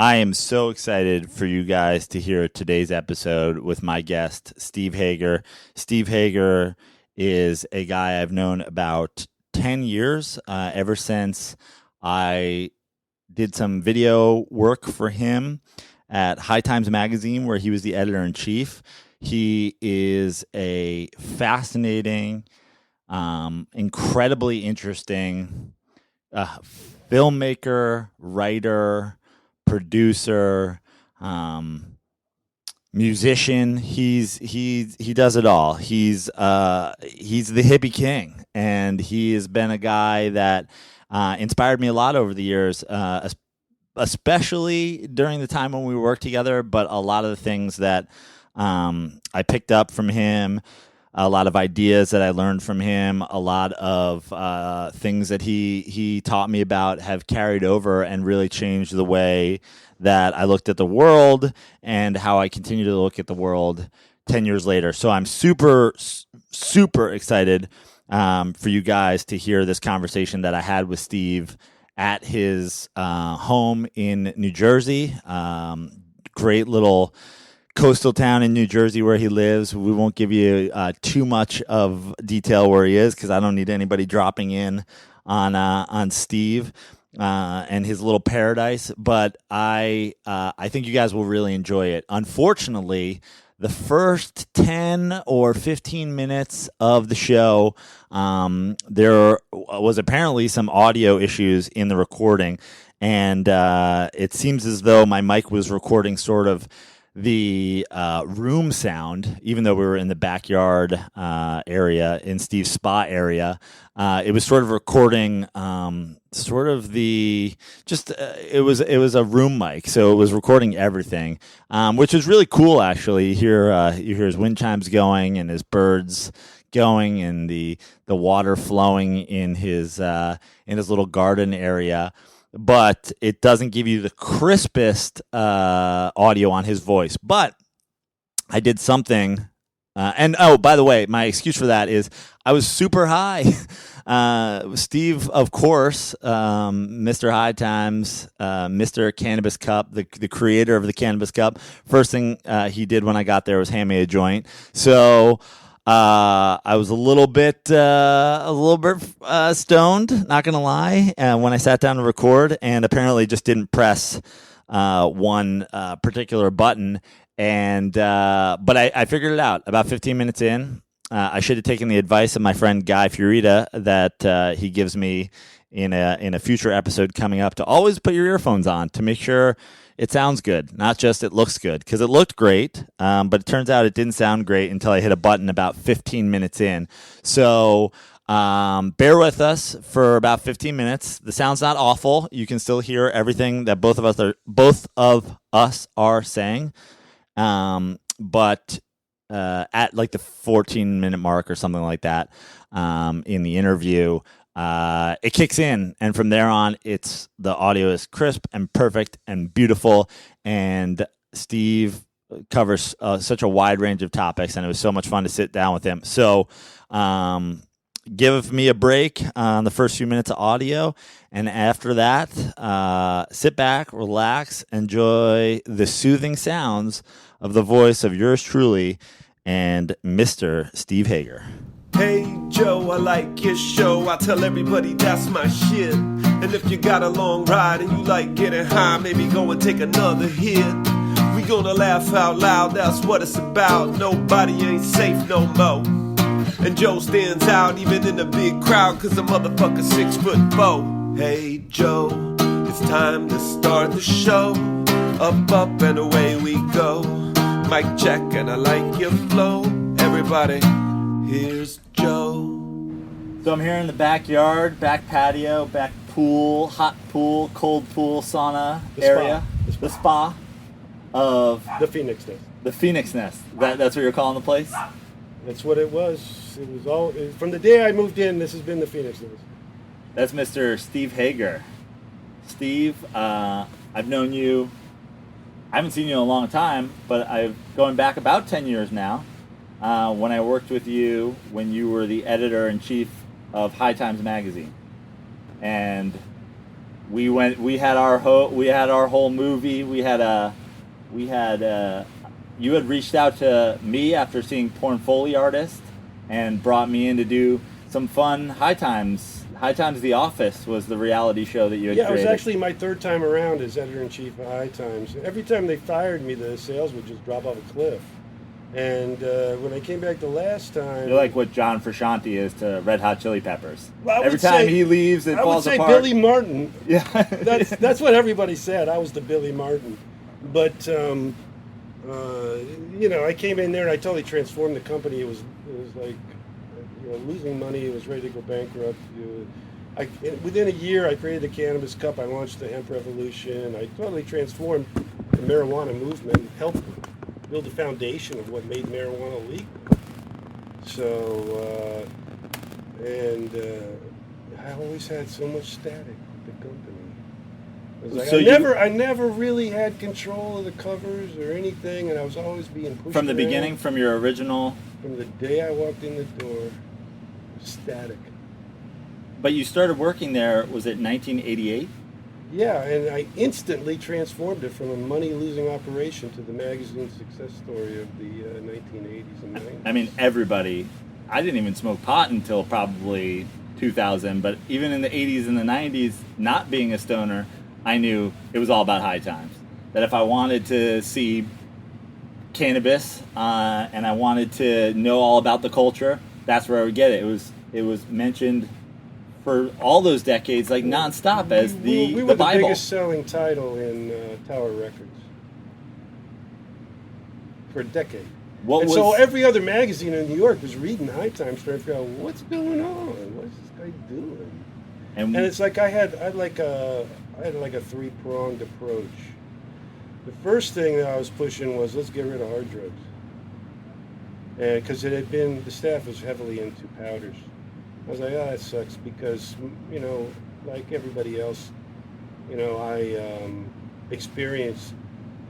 I am so excited for you guys to hear today's episode with my guest, Steve Hager. Steve Hager is a guy I've known about 10 years, ever since I did some video work for him at High Times Magazine, where he was the editor-in-chief. He is a fascinating, incredibly interesting filmmaker, writer, producer, musician. He does it all. He's the hippie king, and he has been a guy that inspired me a lot over the years, especially during the time when we worked together. But a lot of the things that I picked up from him, a lot of ideas that I learned from him, a lot of things that he taught me about have carried over and really changed the way that I looked at the world and how I continue to look at the world 10 years later. So I'm super, super excited for you guys to hear this conversation that I had with Steve at his home in New Jersey. Great little coastal town in New Jersey where he lives. We won't give you too much of detail where he is, because I don't need anybody dropping in on Steve and his little paradise. But I think you guys will really enjoy it. Unfortunately, the first 10 or 15 minutes of the show, there was apparently some audio issues in the recording, and it seems as though my mic was recording sort of the room sound, even though we were in the backyard area, in Steve's spa area. It was sort of recording sort of the it was a room mic, so it was recording everything, which is really cool. Actually, you hear his wind chimes going and his birds going and the water flowing in his little garden area. But it doesn't give you the crispest audio on his voice. But I did something, and by the way, my excuse for that is I was super high. Steve, of course, Mr. High Times, Mr. Cannabis Cup, the creator of the Cannabis Cup. First thing he did when I got there was hand me a joint. So I was a little bit stoned, not gonna lie, when I sat down to record, and apparently just didn't press one particular button. And but I figured it out about 15 minutes in. I should have taken the advice of my friend Guy Fiorita that he gives me in a future episode coming up, to always put your earphones on to make sure it sounds good, not just it looks good, because it looked great, but it turns out it didn't sound great until I hit a button about 15 minutes in. So bear with us for about 15 minutes. The sound's not awful. You can still hear everything that both of us are saying, but at like the 14-minute mark or something like that in the interview, it kicks in, and from there on, the audio is crisp and perfect and beautiful. And Steve covers such a wide range of topics, and it was so much fun to sit down with him. So, give me a break on the first few minutes of audio, and after that, sit back, relax, enjoy the soothing sounds of the voice of yours truly and Mr. Steve Hager. Hey Joe, I like your show. I tell everybody that's my shit. And if you got a long ride and you like getting high, maybe go and take another hit. We gonna laugh out loud, that's what it's about. Nobody ain't safe no more. And Joe stands out even in a big crowd, cause the motherfucker's 6'4". Hey Joe, it's time to start the show. Up and away we go. Mic check and I like your flow. Everybody, here's Joe. So I'm here in the backyard, back patio, back pool, hot pool, cold pool, sauna area. The spa of The Phoenix Nest. the Phoenix Nest. That's what you're calling the place? That's what it was. It was all from the day I moved in. This has been the Phoenix Nest. That's Mr. Steve Hager. Steve, I've known you. I haven't seen you in a long time, but I've going back about 10 years now. When I worked with you when you were the editor-in-chief of High Times Magazine. And We went. We had our whole movie. You had reached out to me after seeing Porn Foley Artist, and brought me in to do some fun High Times. High Times The Office was the reality show that you had Yeah, created. it was actually my third time around as editor-in-chief of High Times. Every time they fired me, the sales would just drop off a cliff. And when I came back the last time... You're like what John Frusciante is to Red Hot Chili Peppers. Well, Every time he leaves, it falls apart. I would say Billy Martin. Yeah. That's what everybody said. I was the Billy Martin. But, you know, I came in there and I totally transformed the company. It was like, you know, losing money. It was ready to go bankrupt. Within a year, I created the Cannabis Cup. I launched the Hemp Revolution. I totally transformed the marijuana movement, helped build the foundation of what made marijuana legal. So, I always had so much static with the company. It was like I never really had control of the covers or anything, and I was always being pushed From the around. beginning, from your original... From the day I walked in the door, it was static. But you started working there, was it 1988? Yeah, and I instantly transformed it from a money-losing operation to the magazine success story of the 1980s and 90s. I mean, everybody... I didn't even smoke pot until probably 2000, but even in the 80s and the 90s, not being a stoner, I knew it was all about High Times. That if I wanted to see cannabis and I wanted to know all about the culture, that's where I would get it. It was mentioned for all those decades, like nonstop, as we were the Bible. The biggest selling title in Tower Records for a decade. So every other magazine in New York was reading High Times trying to figure out what's going on, what's this guy doing, and it's like I had like a three-pronged approach. The first thing that I was pushing was let's get rid of hard drugs, and because the staff was heavily into powders. I was like, oh, that sucks because, you know, like everybody else, you know, I experienced,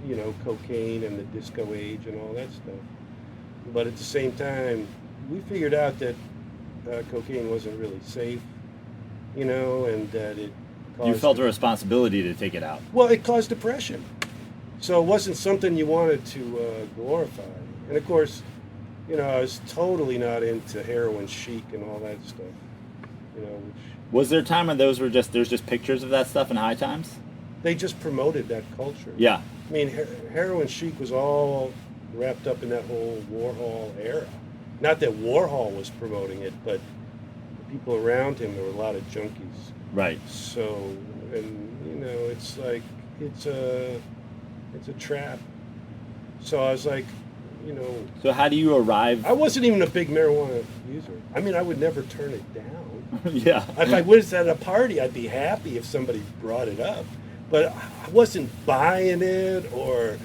you know, cocaine and the disco age and all that stuff. But at the same time, we figured out that cocaine wasn't really safe, you know, and that it caused... You felt a responsibility to take it out. Well, it caused depression. So it wasn't something you wanted to glorify. And of course, you know, I was totally not into heroin chic and all that stuff. You know, was there a time when there's just pictures of that stuff in High Times? They just promoted that culture. Yeah. I mean, heroin chic was all wrapped up in that whole Warhol era. Not that Warhol was promoting it, but the people around him, there were a lot of junkies. Right. So, and you know, it's like it's a trap. So I was like, you know. So how do you arrive? I wasn't even a big marijuana user. I mean, I would never turn it down. Yeah. If I was at a party, I'd be happy if somebody brought it up. But I wasn't buying it or,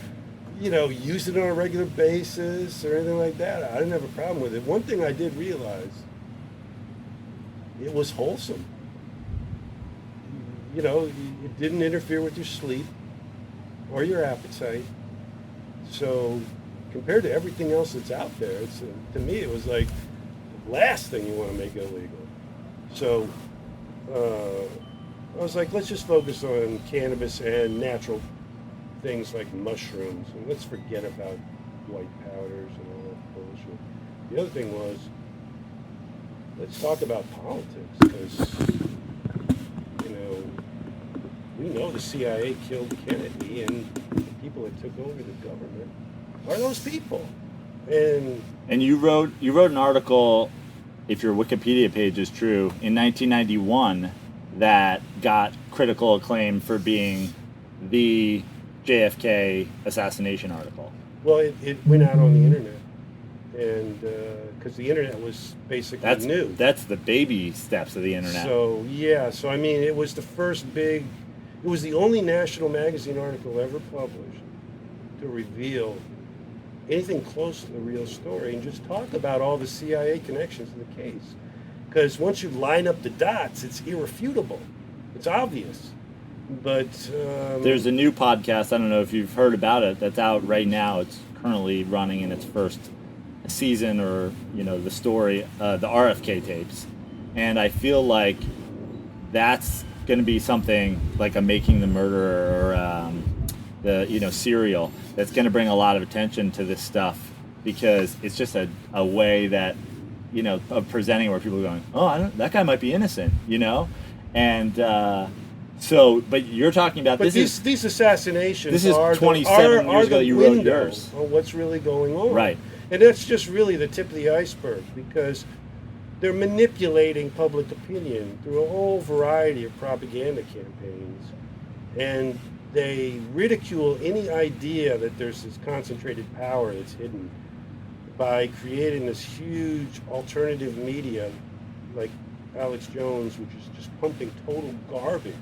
you know, using it on a regular basis or anything like that. I didn't have a problem with it. One thing I did realize, it was wholesome. You know, it didn't interfere with your sleep or your appetite. So compared to everything else that's out there, to me it was like the last thing you want to make illegal. So I was like, let's just focus on cannabis and natural things like mushrooms, and let's forget about white powders and all that bullshit. The other thing was, let's talk about politics, because, you know, we know the CIA killed Kennedy, and the people that took over the government are those people. And you wrote an article, if your Wikipedia page is true, in 1991 that got critical acclaim for being the JFK assassination article. Well, it went out on the internet, and because the internet was basically new. That's the baby steps of the internet. So yeah, I mean, it was the only national magazine article ever published to reveal anything close to the real story and just talk about all the CIA connections in the case. Because once you line up the dots, it's irrefutable. It's obvious. But there's a new podcast, I don't know if you've heard about it, that's out right now. It's currently running in its first season, or, you know, the story, the RFK tapes. And I feel like that's going to be something like a Making the Murderer or the serial that's going to bring a lot of attention to this stuff, because it's just a way that of presenting where people are going, oh, that guy might be innocent, and but you're talking about these assassinations. This is 27 years ago. You wrote yours. On what's really going on, right? And that's just really the tip of the iceberg, because they're manipulating public opinion through a whole variety of propaganda campaigns, and they ridicule any idea that there's this concentrated power that's hidden by creating this huge alternative media like Alex Jones, which is just pumping total garbage.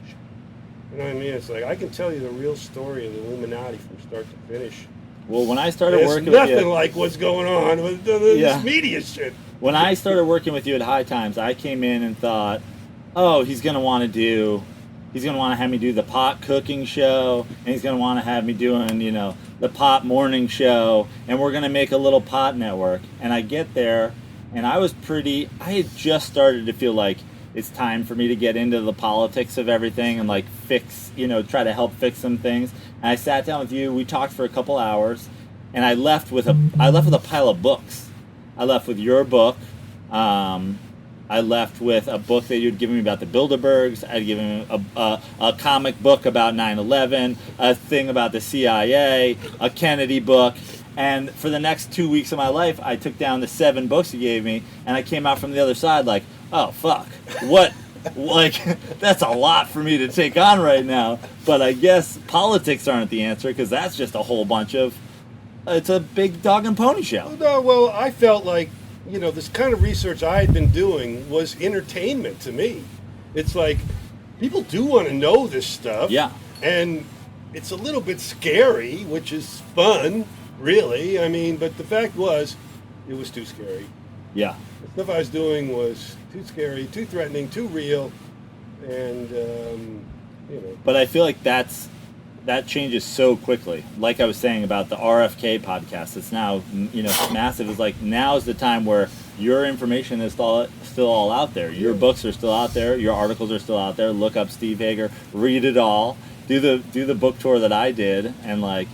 You know what I mean? It's like, I can tell you the real story of the Illuminati from start to finish. Well, when I started working with you... It's nothing like what's going on with this media shit. When I started working with you at High Times, I came in and thought, oh, he's going to want to have me do the pot cooking show, and he's going to want to have me doing, the pot morning show, and we're going to make a little pot network. And I get there, and I had just started to feel like it's time for me to get into the politics of everything and like fix, try to help fix some things. And I sat down with you, we talked for a couple hours, and I left with a pile of books. I left with your book. I left with a book that you'd given me about the Bilderbergs. I'd given a comic book about 9/11, a thing about the CIA, a Kennedy book. And for the next 2 weeks of my life, I took down the 7 books you gave me, and I came out from the other side like, oh, fuck. What? Like, that's a lot for me to take on right now. But I guess politics aren't the answer, because that's just a whole bunch of... It's a big dog and pony show. No, well, I felt like, this kind of research I had been doing was entertainment to me. It's like, people do want to know this stuff. Yeah. And it's a little bit scary, which is fun, really. I mean, but the fact was, it was too scary. Yeah. The stuff I was doing was too scary, too threatening, too real, and, But I feel like that changes so quickly. Like I was saying about the RFK podcast, it's now, massive. It's like, now is the time where your information is still all out there. Your books are still out there. Your articles are still out there. Look up Steve Hager, read it all. Do the book tour that I did, and like,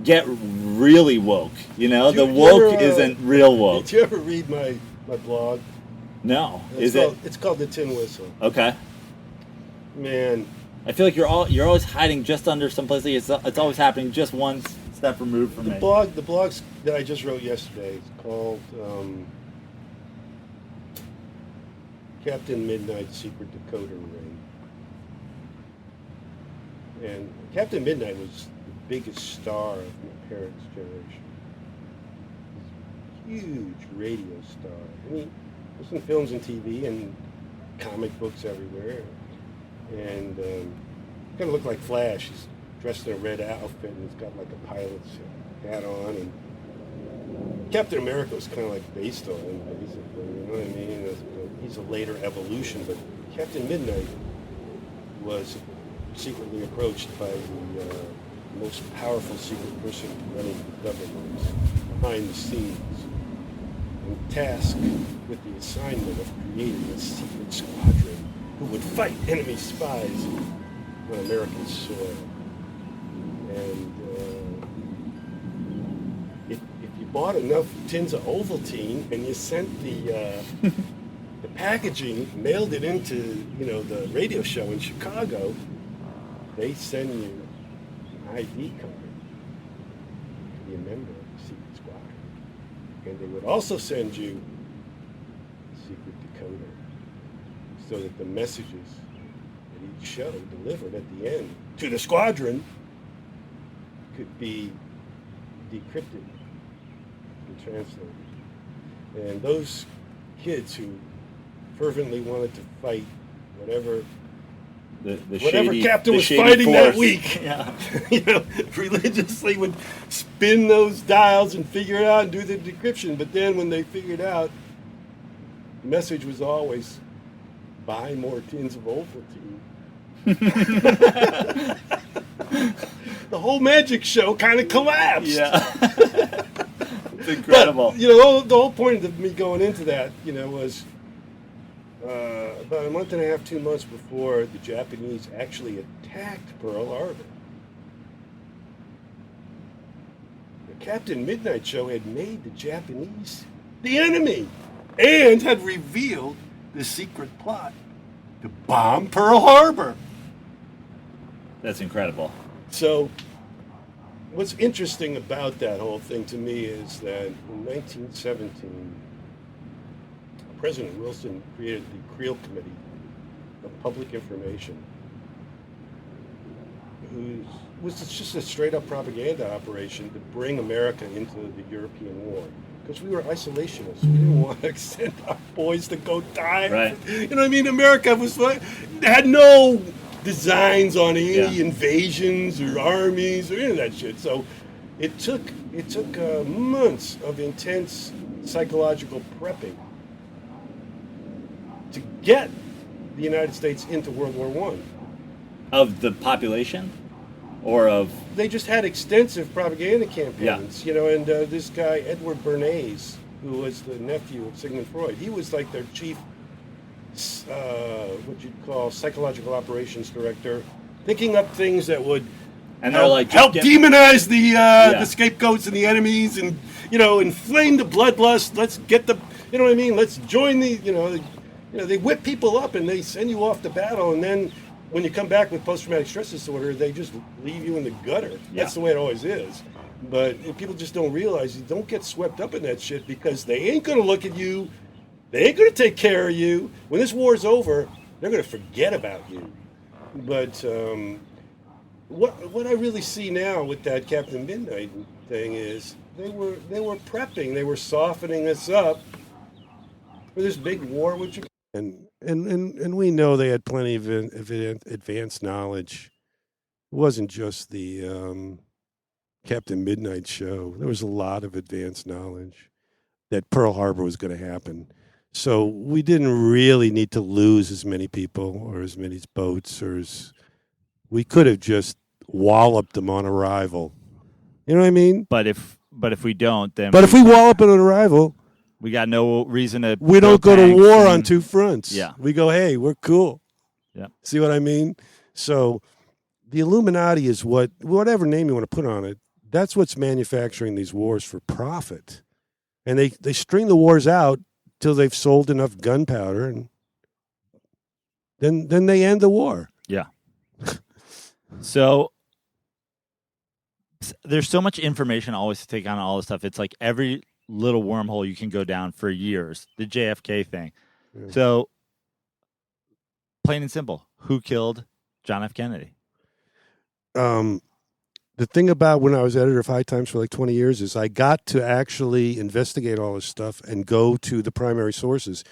get really woke. The woke isn't real woke. Did you ever read my blog? No. It's called The Tin Whistle. Okay. Man, I feel like you're always hiding just under someplace. It's always happening just one step removed from me. The blog that I just wrote yesterday is called Captain Midnight's Secret Decoder Ring. And Captain Midnight was the biggest star of my parents' generation. Huge radio star. I mean, was in films and TV and comic books everywhere. And kind of looked like Flash. He's dressed in a red outfit and he's got like a pilot's hat on. And Captain America was kind of like based on him, basically. You know what I mean? He's a later evolution, but Captain Midnight was secretly approached by the most powerful secret person running the government behind the scenes, and tasked with the assignment of creating a secret squadron who would fight enemy spies on American soil. And if you bought enough tins of Ovaltine and you sent the packaging, mailed it into the radio show in Chicago, they send you an ID card to be a member of the secret squadron. And they would also send you a secret decoder, so that the messages that each show delivered at the end to the squadron could be decrypted and translated. And those kids who fervently wanted to fight whatever captain was fighting force that week, yeah. Religiously would spin those dials and figure it out and do the decryption. But then when they figured out, the message was always, buy more tins of Ovaltine. The whole magic show kind of collapsed. Yeah. It's incredible. But, the whole point of me going into that, was about a month and a half, 2 months before the Japanese actually attacked Pearl Harbor. The Captain Midnight Show had made the Japanese the enemy and had revealed the secret plot to bomb Pearl Harbor. That's incredible. So, what's interesting about that whole thing to me is that in 1917, President Wilson created the Creel Committee of Public Information, who was just a straight-up propaganda operation to bring America into the European war. Because we were isolationists. We didn't want to send our boys to go die. Right. You know what I mean? America had no designs on any invasions or armies or any of that shit. So it took months of intense psychological prepping to get the United States into World War I. Of the population? Or of... They just had extensive propaganda campaigns, you know, and this guy, Edward Bernays, who was the nephew of Sigmund Freud, he was like their chief, what you'd call psychological operations director, thinking up things that would help demonize the scapegoats and the enemies and, you know, inflame the bloodlust. Let's get the, you know what I mean? Let's join the, they whip people up and they send you off to battle, and then when you come back with post-traumatic stress disorder, they just leave you in the gutter. That's the way it always is. But people just don't realize, you don't get swept up in that shit, because they ain't going to look at you. They ain't going to take care of you. When this war's over, they're going to forget about you. But what I really see now with that Captain Midnight thing is they were prepping. They were softening us up for this big war with Japan. And we know they had plenty of advanced knowledge. It wasn't just the Captain Midnight Show. There was a lot of advanced knowledge that Pearl Harbor was going to happen. So we didn't really need to lose as many people or as many boats, we could have just walloped them on arrival. You know what I mean? But if we don't, then... But if we wallop it on arrival... We got no reason to... We don't go to war on two fronts. Yeah. We go, hey, we're cool. Yeah. See what I mean? So the Illuminati is whatever name you want to put on it, that's what's manufacturing these wars for profit. And they string the wars out till they've sold enough gunpowder, and then they end the war. Yeah. So there's so much information always to take on all this stuff. It's like every little wormhole you can go down for years. The JFK thing. Yeah. So, plain and simple, who killed John F. Kennedy? The thing about when I was editor of High Times for like 20 years is I got to actually investigate all this stuff and go to the primary sources.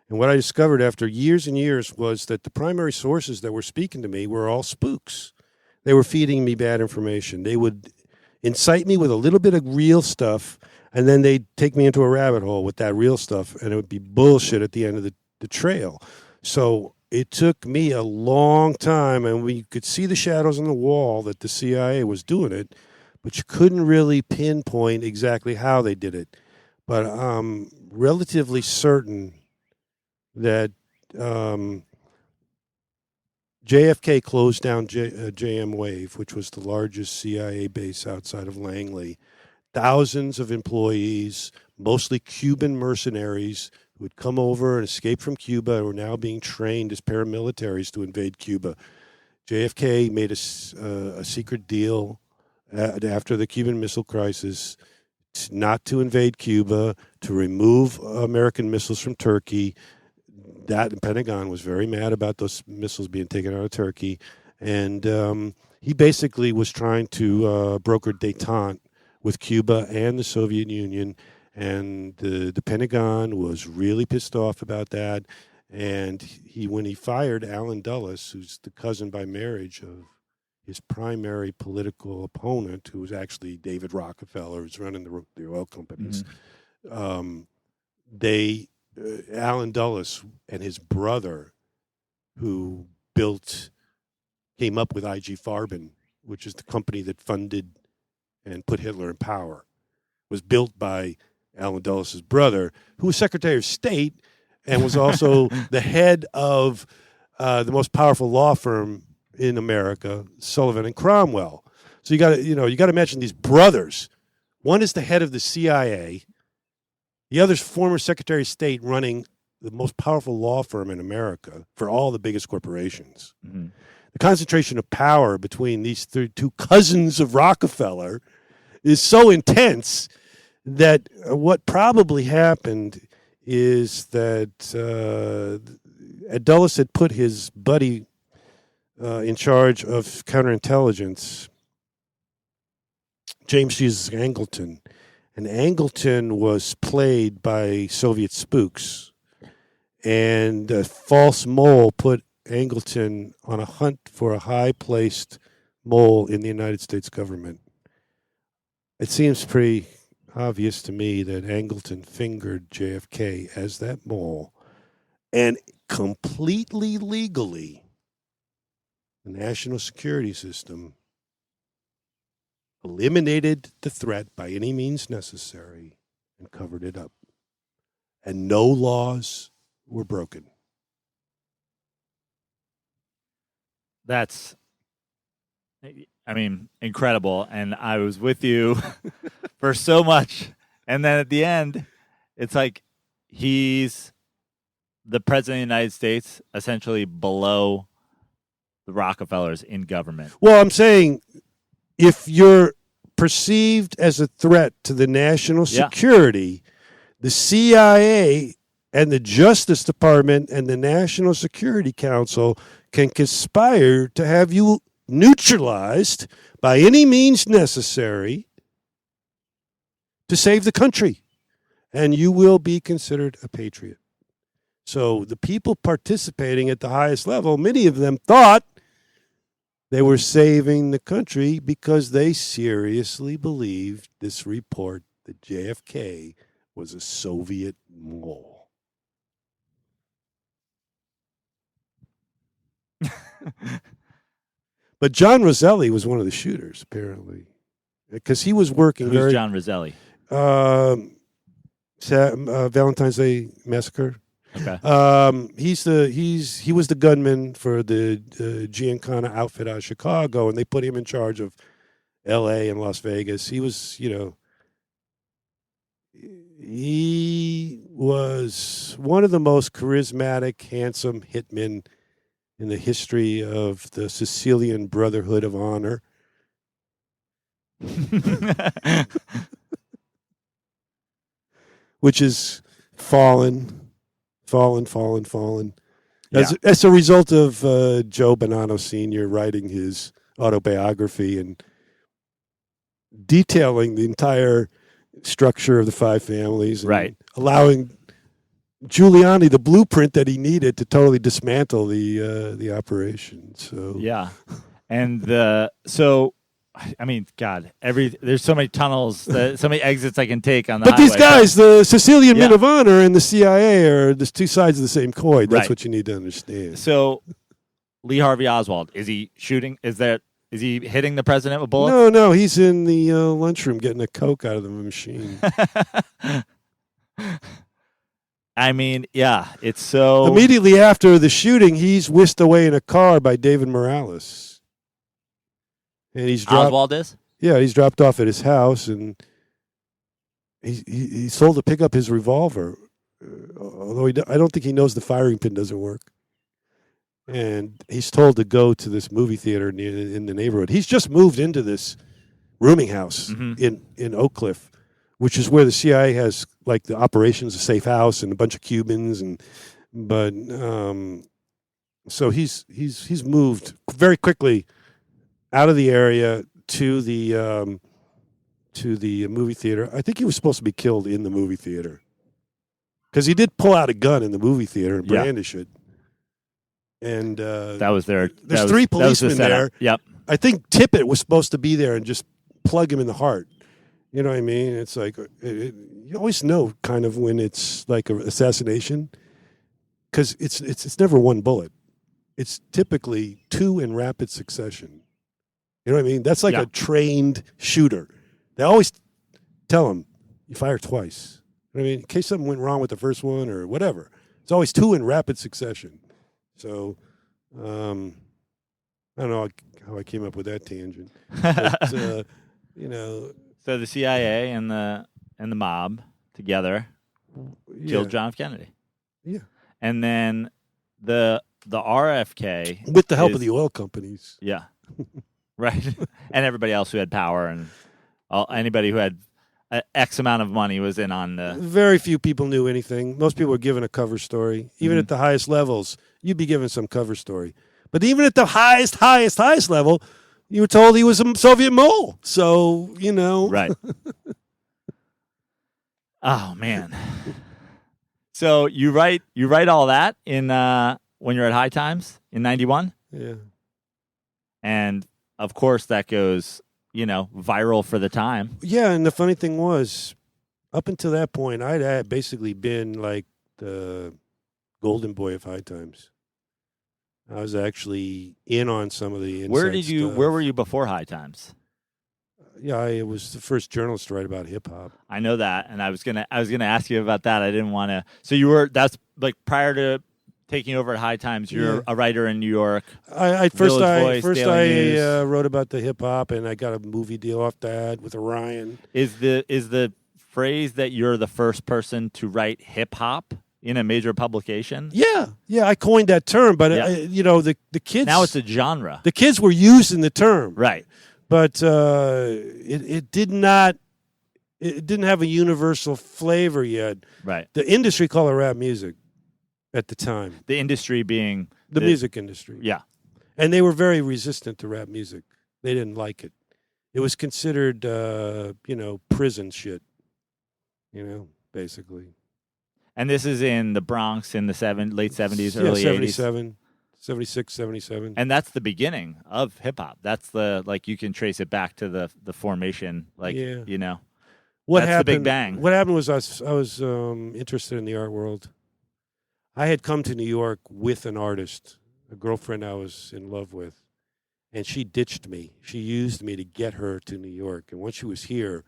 And what I discovered after years and years was that the primary sources that were speaking to me were all spooks. They were feeding me bad information. They would incite me with a little bit of real stuff, and then they'd take me into a rabbit hole with that real stuff, and it would be bullshit at the end of the trail. So it took me a long time, and we could see the shadows on the wall that the CIA was doing it, but you couldn't really pinpoint exactly how they did it. But I'm relatively certain that JFK closed down JM Wave, which was the largest CIA base outside of Langley. Thousands of employees, mostly Cuban mercenaries, who had come over and escaped from Cuba and were now being trained as paramilitaries to invade Cuba. JFK made a secret deal after the Cuban Missile Crisis not to invade Cuba, to remove American missiles from Turkey. The Pentagon was very mad about those missiles being taken out of Turkey. And he basically was trying to broker détente with Cuba and the Soviet Union, and the Pentagon was really pissed off about that. And when he fired Allen Dulles, who's the cousin by marriage of his primary political opponent, who was actually David Rockefeller, who's running the oil companies, Allen Dulles and his brother, who came up with IG Farben, which is the company that funded and put Hitler in power, was built by Allen Dulles' brother, who was Secretary of State and was also the head of the most powerful law firm in America, Sullivan and Cromwell. So you got to imagine these brothers. One is the head of the CIA. The other's former Secretary of State running the most powerful law firm in America for all the biggest corporations. Mm-hmm. The concentration of power between these two cousins of Rockefeller is so intense that what probably happened is that Dulles had put his buddy in charge of counterintelligence, James Jesus Angleton. And Angleton was played by Soviet spooks. And a false mole put Angleton on a hunt for a high-placed mole in the United States government. It seems pretty obvious to me that Angleton fingered JFK as that mole, and completely legally, the national security system eliminated the threat by any means necessary and covered it up. And no laws were broken. That's, I mean, incredible. And I was with you for so much. And then at the end, it's like he's the president of the United States, essentially below the Rockefellers in government. Well, I'm saying if you're perceived as a threat to the national security, the CIA and the Justice Department and the National Security Council can conspire to have you neutralized by any means necessary to save the country, and you will be considered a patriot. So the people participating at the highest level, many of them thought they were saving the country because they seriously believed this report that JFK was a Soviet mole. But John Roselli was one of the shooters, apparently, because he was working. Who's John Roselli? Valentine's Day Massacre. Okay. He was the gunman for the Giancana outfit out of Chicago, and they put him in charge of L.A. and Las Vegas. He was, he was one of the most charismatic, handsome hitmen in the history of the Sicilian Brotherhood of Honor. Which is fallen. As a result of Joe Bonanno Sr. writing his autobiography and detailing the entire structure of the five families, and allowing Giuliani the blueprint that he needed to totally dismantle the operation. So I mean, God, there's so many tunnels, so many exits I can take on the highway. These guys, the Sicilian Men of Honor and the CIA are the two sides of the same coin. That's what you need to understand. So, Lee Harvey Oswald, is he shooting? Is he hitting the president with bullets? No, he's in the lunchroom getting a Coke out of the machine. I mean, it's so... Immediately after the shooting, he's whisked away in a car by David Morales. And Oswald is? Yeah, he's dropped off at his house, and he's told to pick up his revolver, although I don't think he knows the firing pin doesn't work. And he's told to go to this movie theater in the neighborhood. He's just moved into this rooming house in Oak Cliff, which is where the CIA has like the operations, a safe house, and a bunch of Cubans, so he's moved very quickly out of the area to the movie theater. I think he was supposed to be killed in the movie theater because he did pull out a gun in the movie theater and brandish it. And that was there. There's three policemen there. Yep. I think Tippett was supposed to be there and just plug him in the heart. You know what I mean? It's like you always know kind of when it's like an assassination because it's never one bullet. It's typically two in rapid succession. You know what I mean? That's like a trained shooter. They always tell him, you fire twice. You know what I mean? In case something went wrong with the first one or whatever. It's always two in rapid succession. So, I don't know how I came up with that tangent. But, So the CIA and the mob together killed John F. Kennedy. Yeah. And then the RFK with the help of the oil companies. Yeah. Right. And everybody else who had power and anybody who had X amount of money was in on the... Very few people knew anything. Most people were given a cover story. Even at the highest levels, you'd be given some cover story. But even at the highest level, you were told he was a Soviet mole. So, Right. Oh, man. So you write all that in when you're at High Times in 91? Yeah. And, of course, that goes... viral for the time. Yeah, and the funny thing was, up until that point, I had basically been like the golden boy of High Times. I was actually in on some of the inside stuff. Where were you before High Times? Yeah, I was the first journalist to write about hip hop. I know that, and I was gonna ask you about that. I didn't want to. So that's like prior to taking over at High Times. You're a writer in New York. I wrote about the hip hop, and I got a movie deal off that with Orion. Is the phrase that you're the first person to write hip hop in a major publication? Yeah, I coined that term, but the kids now it's a genre. The kids were using the term, right? But it did not. It didn't have a universal flavor yet. Right. The industry called it rap music. At the time. The industry being... The music industry. Yeah. And they were very resistant to rap music. They didn't like it. It was considered, prison shit, basically. And this is in the Bronx in the late 70s, early 77, 80s? 76, 77. And that's the beginning of hip-hop. That's you can trace it back to the formation, What that's happened, the Big Bang. What happened was I was interested in the art world. I had come to New York with an artist, a girlfriend I was in love with, and she ditched me. She used me to get her to New York. And once she was here...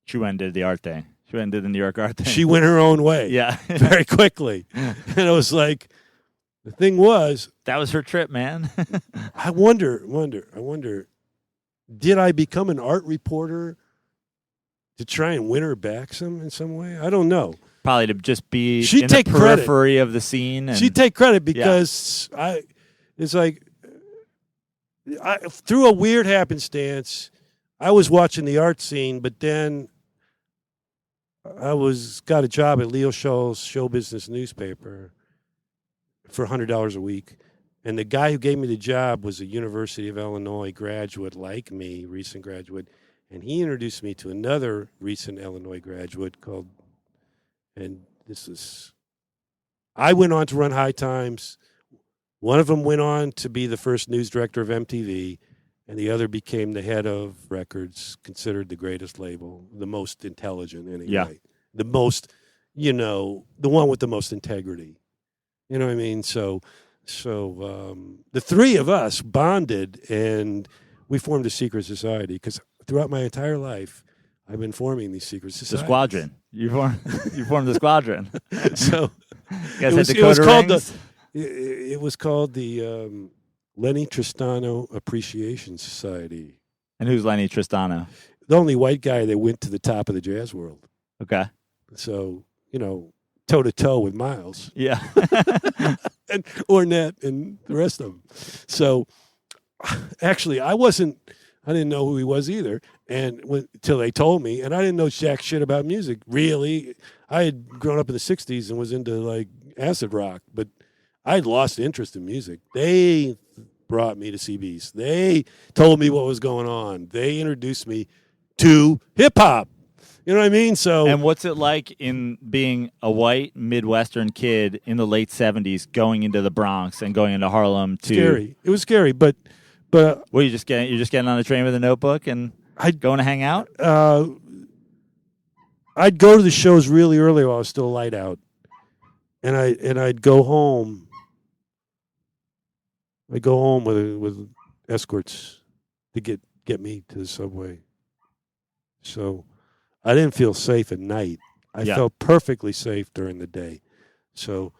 She went and did the art thing. She went and did the New York art thing. She went her own way. Yeah. Very quickly. And it was like, the thing was... That was her trip, man. I wonder, did I become an art reporter to try and win her back in some way? I don't know. Probably to just be She'd in the periphery of the scene. She'd take credit because through a weird happenstance, I was watching the art scene, but then I got a job at Leo Shull's show business newspaper for $100 a week. And the guy who gave me the job was a University of Illinois graduate like me, recent graduate. And he introduced me to another recent Illinois graduate called... And I went on to run High Times. One of them went on to be the first news director of MTV, and the other became the head of records, considered the greatest label, the most intelligent anyway. Yeah. The most, the one with the most integrity. You know what I mean? So the three of us bonded, and we formed a secret society, because throughout my entire life, I've been forming these secret societies. The squadron. You formed the squadron. So you guys had Dakota rings? It was called the Lenny Tristano Appreciation Society. And who's Lenny Tristano? The only white guy that went to the top of the jazz world. Okay. So, toe to toe with Miles. Yeah. And Ornette and the rest of them. So actually, I didn't know who he was either, until they told me, and I didn't know jack shit about music. Really, I had grown up in the '60s and was into acid rock, but I had lost interest in music. They brought me to CB's. They told me what was going on. They introduced me to hip hop. You know what I mean? So, and what's it like in being a white Midwestern kid in the late '70s, going into the Bronx and going into Harlem? Scary. It was scary, but. Well, you're just getting on the train with a notebook and going to hang out? I'd go to the shows really early while I was still light out, and I'd go home. I'd go home with escorts to get me to the subway. So I didn't feel safe at night. I felt perfectly safe during the day. So,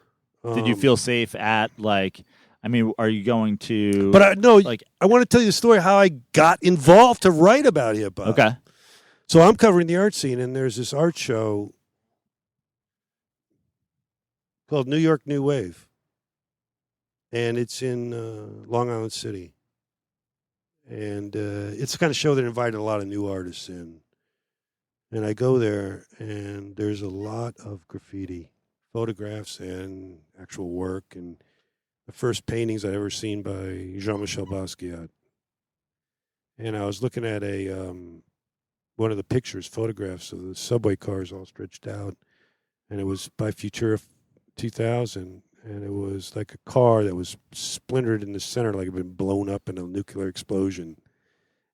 did you feel safe at like? I mean, are you going to? But I want to tell you the story how I got involved to write about hip hop. Okay. So I'm covering the art scene, and there's this art show called New York New Wave, and it's in Long Island City. And it's the kind of show that invited a lot of new artists in. And I go there, and there's a lot of graffiti, photographs and actual work, and the first paintings I'd ever seen by Jean-Michel Basquiat. And I was looking at one of the pictures, photographs of the subway cars all stretched out, and it was by Futura 2000, and it was like a car that was splintered in the center, like it had been blown up in a nuclear explosion.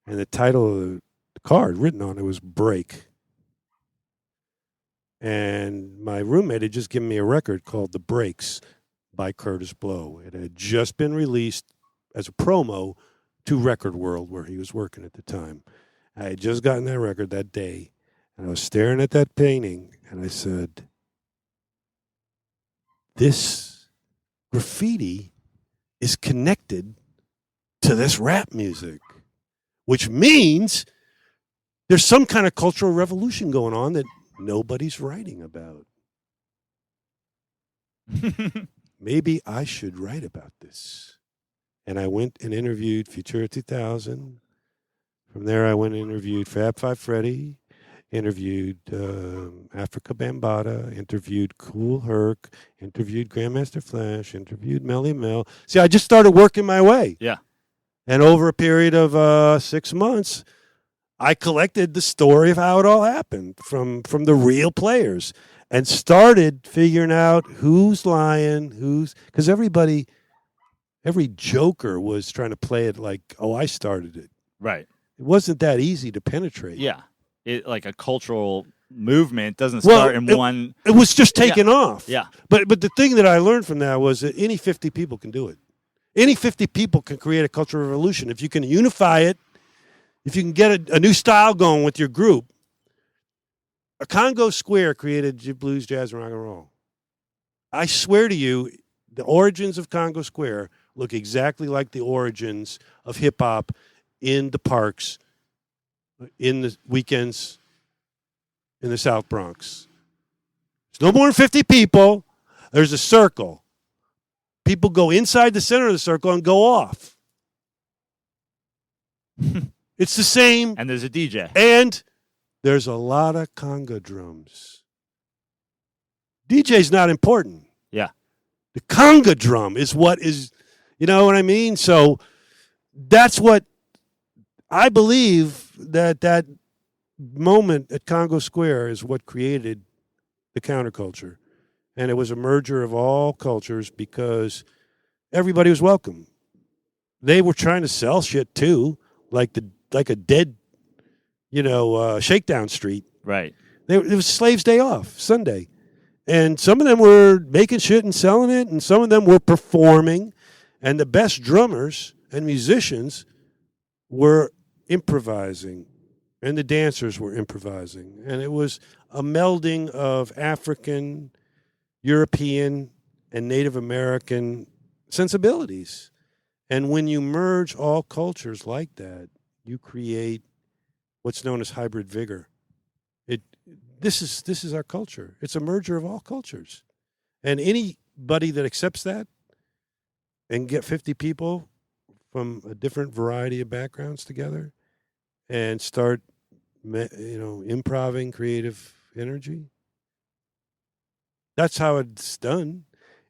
And the title of the card written on it was Break. And my roommate had just given me a record called The Breaks by Curtis Blow. It had just been released as a promo to Record World, where he was working at the time. I had just gotten that record that day, and I was staring at that painting, and I said, this graffiti is connected to this rap music, which means there's some kind of cultural revolution going on that nobody's writing about. Maybe I should write about this. And I went and interviewed Futura 2000. From there, I went and interviewed Fab Five Freddy, interviewed Africa Bambaataa, interviewed Kool Herc, interviewed Grandmaster Flash, interviewed Melly Mel. See, I just started working my way. Yeah. And over a period of 6 months, I collected the story of how it all happened from the real players and started figuring out who's lying, because every joker was trying to play it like, oh, I started it. Right. It wasn't that easy to penetrate. Yeah. It like a cultural movement doesn't start in one. It was just taking off. Yeah. But the thing that I learned from that was that any 50 people can do it. Any 50 people can create a cultural revolution. If you can unify it, if you can get a new style going with your group. A Congo Square created blues, jazz, and rock and roll. I swear to you, the origins of Congo Square look exactly like the origins of hip-hop in the parks, in the weekends, in the South Bronx. There's no more than 50 people. There's a circle. People go inside the center of the circle and go off. It's the same. And there's a DJ. And there's a lot of conga drums. DJ's not important. Yeah. The conga drum is what is, you know what I mean? So that's what I believe that moment at Congo Square is what created the counterculture. And it was a merger of all cultures because everybody was welcome. They were trying to sell shit too, like a dead, Shakedown Street. Right. It was Slaves' Day off, Sunday. And some of them were making shit and selling it, and some of them were performing. And the best drummers and musicians were improvising, and the dancers were improvising. And it was a melding of African, European, and Native American sensibilities. And when you merge all cultures like that, you create what's known as hybrid vigor. This is our culture. It's a merger of all cultures. And anybody that accepts that and get 50 people from a different variety of backgrounds together and start, improving creative energy, that's how it's done.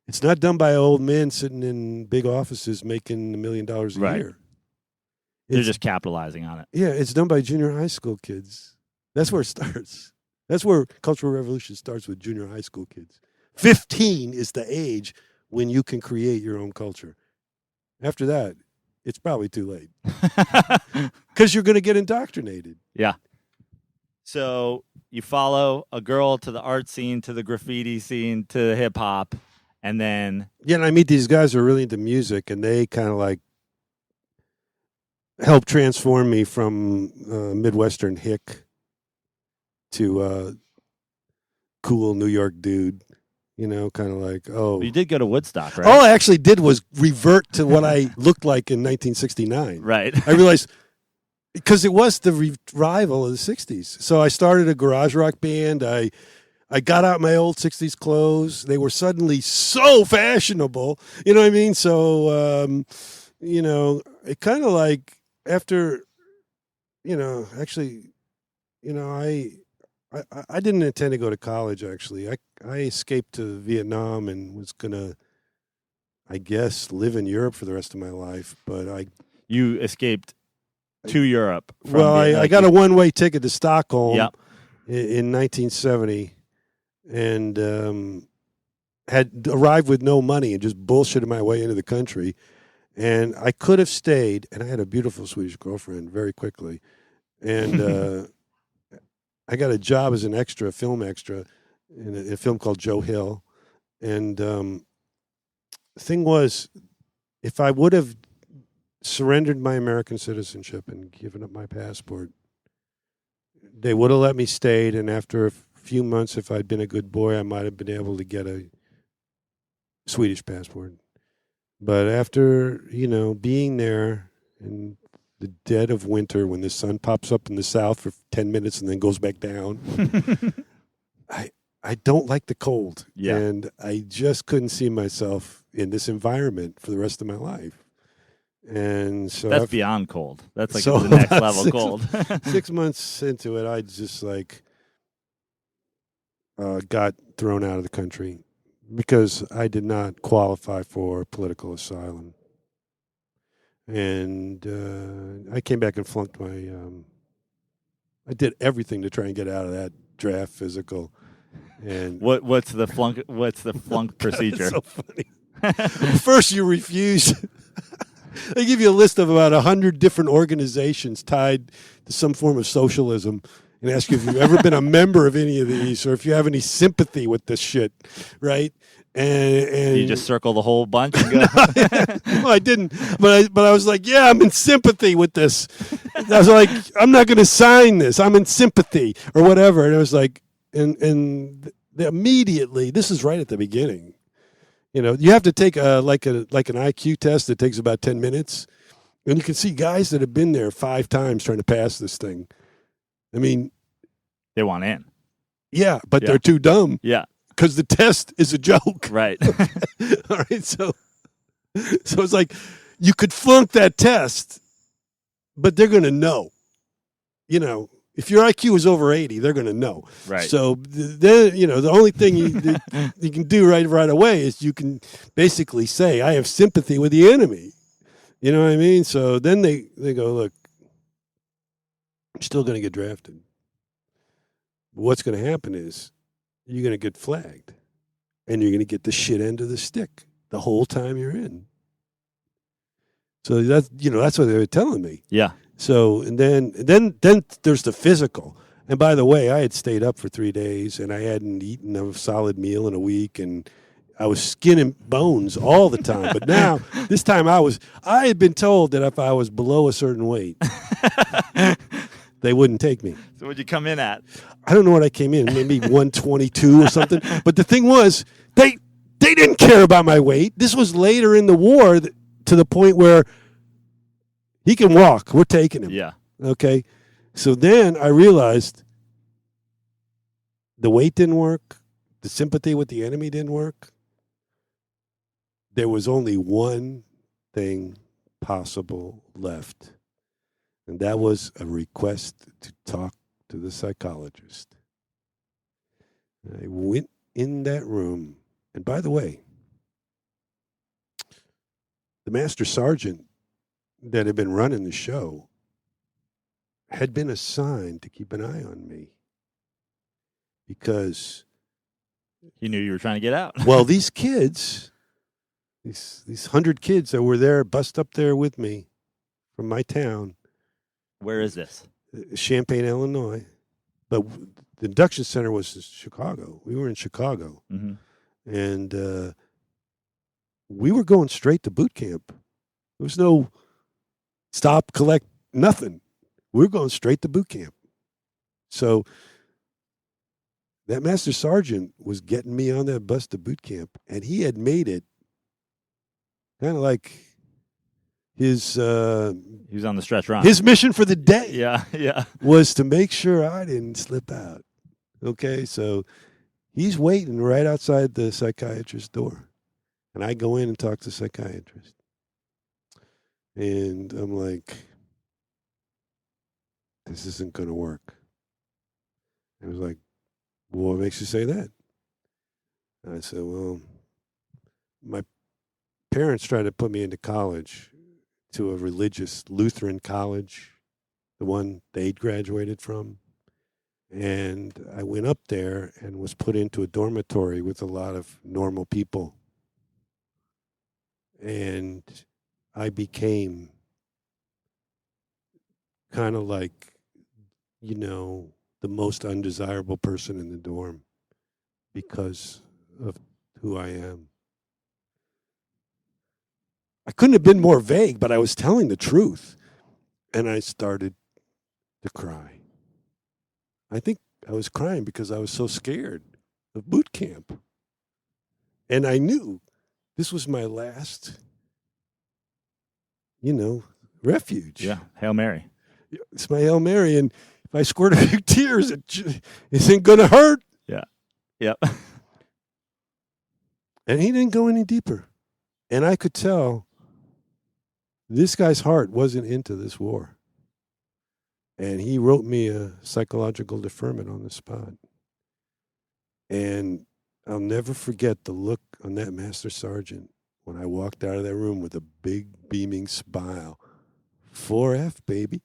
It's not done by old men sitting in big offices making $1 million a year. They're just capitalizing on it. Yeah, it's done by junior high school kids. That's where it starts. That's where cultural revolution starts, with junior high school kids. 15 is the age when you can create your own culture. After that, it's probably too late. Because you're going to get indoctrinated. Yeah. So you follow a girl to the art scene, to the graffiti scene, to hip hop, and then... Yeah, and I meet these guys who are really into music, and they kind of like help transform me from Midwestern hick to cool New York dude, kind of like, oh. You did go to Woodstock, right? All I actually did was revert to what I looked like in 1969. Right. I realized, because it was the revival of the 60s. So I started a garage rock band. I got out my old 60s clothes. They were suddenly so fashionable. You know what I mean? So, it kind of like after, actually, I didn't intend to go to college, actually. I escaped to Vietnam and was going to, I guess, live in Europe for the rest of my life. But You escaped to Europe. Well, I got a one-way ticket to Stockholm Yep. in 1970 and had arrived with no money and just bullshitted my way into the country. And I could have stayed, and I had a beautiful Swedish girlfriend very quickly. And I got a job as an extra, film extra, in a film called Joe Hill. And the thing was, if I would have surrendered my American citizenship and given up my passport, they would have let me stay. And after a few months, if I'd been a good boy, I might have been able to get a Swedish passport. But after, being there in the dead of winter when the sun pops up in the south for 10 minutes and then goes back down, I don't like the cold. Yeah. And I just couldn't see myself in this environment for the rest of my life. And so that's beyond cold. That's like the next level cold. 6 months into it, I just got thrown out of the country because I did not qualify for political asylum. And I came back and flunked my. I did everything to try and get out of that draft physical. And what's the flunk procedure? That's so funny. First, you refuse. They give you a list of about 100 different organizations tied to some form of socialism and ask you if you've ever been a member of any of these or if you have any sympathy with this shit, right? And you just circle the whole bunch and go. No, I didn't. But I was like, yeah, I'm in sympathy with this. I was like, I'm not going to sign this. I'm in sympathy or whatever. And I was like, and immediately, this is right at the beginning. You have to take like an IQ test that takes about 10 minutes. And you can see guys that have been there 5 times trying to pass this thing. I mean, they want in. Yeah, but they're too dumb. Yeah. Because the test is a joke. Right. All right. So it's like you could flunk that test, but they're going to know. If your IQ is over 80, they're going to know. Right. So then, the only thing you can do right away is you can basically say, I have sympathy with the enemy. You know what I mean? So then they go, look, I'm still going to get drafted. But what's going to happen is you're going to get flagged and you're going to get the shit end of the stick the whole time you're in. So that's what they were telling me. Yeah. So, and then there's the physical. And by the way, I had stayed up for 3 days and I hadn't eaten a solid meal in a week and I was skin and bones all the time. But now, this time I had been told that if I was below a certain weight, they wouldn't take me. So what'd you come in at? I don't know what I came in, maybe 122 or something. But the thing was, they didn't care about my weight. This was later in the war to the point where he can walk. We're taking him. Yeah. Okay. So then I realized the weight didn't work. The sympathy with the enemy didn't work. There was only one thing possible left. And that was a request to talk to the psychologist. I went in that room. And by the way, the master sergeant that had been running the show had been assigned to keep an eye on me because he knew you were trying to get out. Well, these kids, these 100 kids that were there, bust up there with me from my town. Where is this? Champaign, Illinois. But the induction center was in Chicago. We were in Chicago. Mm-hmm. And we were going straight to boot camp. There was no stop, collect, nothing. We were going straight to boot camp. So that master sergeant was getting me on that bus to boot camp, and he had made it kind of like his he was on the stretch run. His mission for the day, yeah, was to make sure I didn't slip out. Okay, so he's waiting right outside the psychiatrist's door, and I go in and talk to the psychiatrist, and I'm like, "This isn't going to work." I was like, "Well, what makes you say that?" And I said, "Well, my parents tried to put me into college, to a religious Lutheran college, the one they'd graduated from. And I went up there and was put into a dormitory with a lot of normal people. And I became kind of like, the most undesirable person in the dorm because of who I am. I couldn't have been more vague, but I was telling the truth. And I started to cry. I think I was crying because I was so scared of boot camp. And I knew this was my last, refuge. Yeah, Hail Mary. It's my Hail Mary. And if I squirt a few tears, it isn't going to hurt. Yeah. Yep. And he didn't go any deeper. And I could tell this guy's heart wasn't into this war. And he wrote me a psychological deferment on the spot. And I'll never forget the look on that master sergeant when I walked out of that room with a big beaming smile. 4F, baby.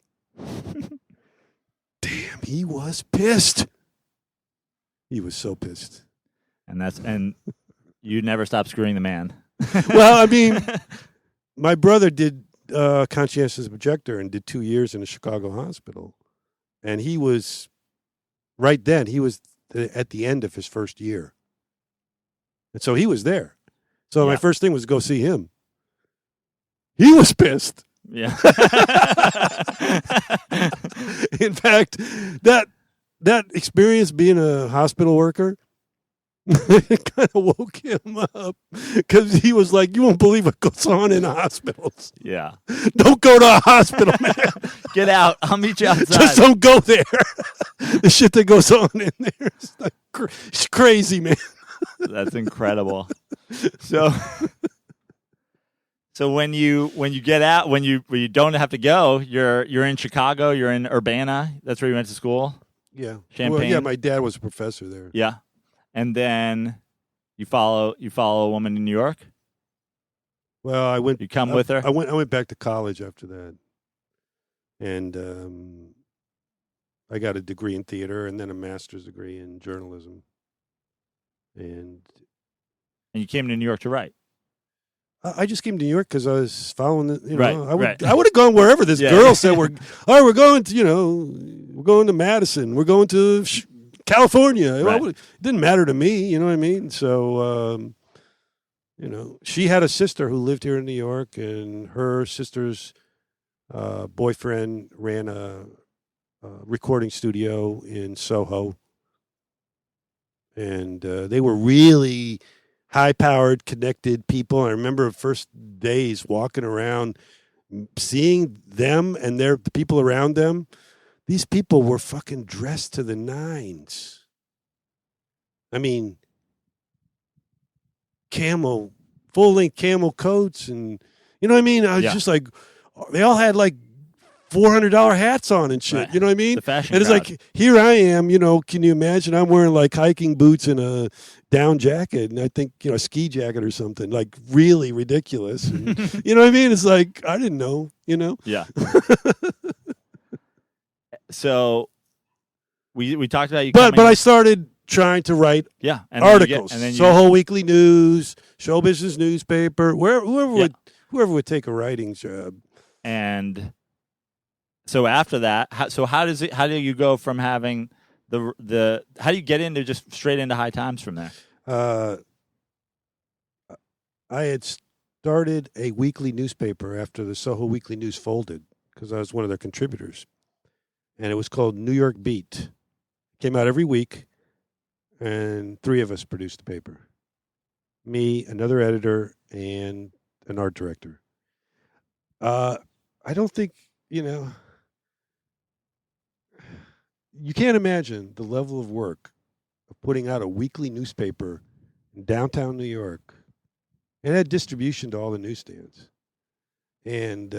Damn, he was pissed. He was so pissed. And you never stopped screwing the man. Well, I mean, my brother did conscientious objector and did 2 years in a Chicago hospital. And he was, right then, he was at the end of his first year. And so he was there. So my first thing was to go see him. He was pissed. Yeah. In fact, that experience being a hospital worker, it kind of woke him up because he was like, "You won't believe what goes on in hospitals." Yeah. Don't go to a hospital, man. Get out. I'll meet you outside. Just don't go there. The shit that goes on in there is like it's crazy, man. That's incredible. So when you get out, when you don't have to go, you're in Chicago, you're in Urbana. That's where you went to school. Yeah. Champaign. Well, yeah, my dad was a professor there. Yeah. And then you follow a woman in New York? Well, I went. You come with her? I went back to college after that, and I got a degree in theater and then a master's degree in journalism. And you came to New York to write? I just came to New York because I was following the. Right. I would have gone wherever this girl said we're going to. We're going to Madison. We're going to California. Right. It didn't matter to me, you know what I mean? So, she had a sister who lived here in New York, and her sister's boyfriend ran a recording studio in Soho. And they were really high-powered, connected people. I remember first days walking around, seeing them and the people around them. These people were fucking dressed to the nines. I mean, full-length camel coats, and you know what I mean? I was just like, they all had like $400 hats on and shit. Right. You know what I mean? The fashion and it's crowd. Like, here I am, can you imagine? I'm wearing like hiking boots and a down jacket, and I think, a ski jacket or something, like really ridiculous. And, you know what I mean? It's like, I didn't know, Yeah. So we talked about you but I started trying to write articles. Soho Weekly News, Show Business Newspaper, whoever would take a writing job. And so after that, how do you go from having how do you get into just straight into High Times from there? I had started a weekly newspaper after the Soho Weekly News folded because I was one of their contributors. And it was called New York Beat. Came out every week. and 3 of us produced the paper. Me, another editor, and an art director. I don't think, you can't imagine the level of work of putting out a weekly newspaper in downtown New York. It had distribution to all the newsstands. And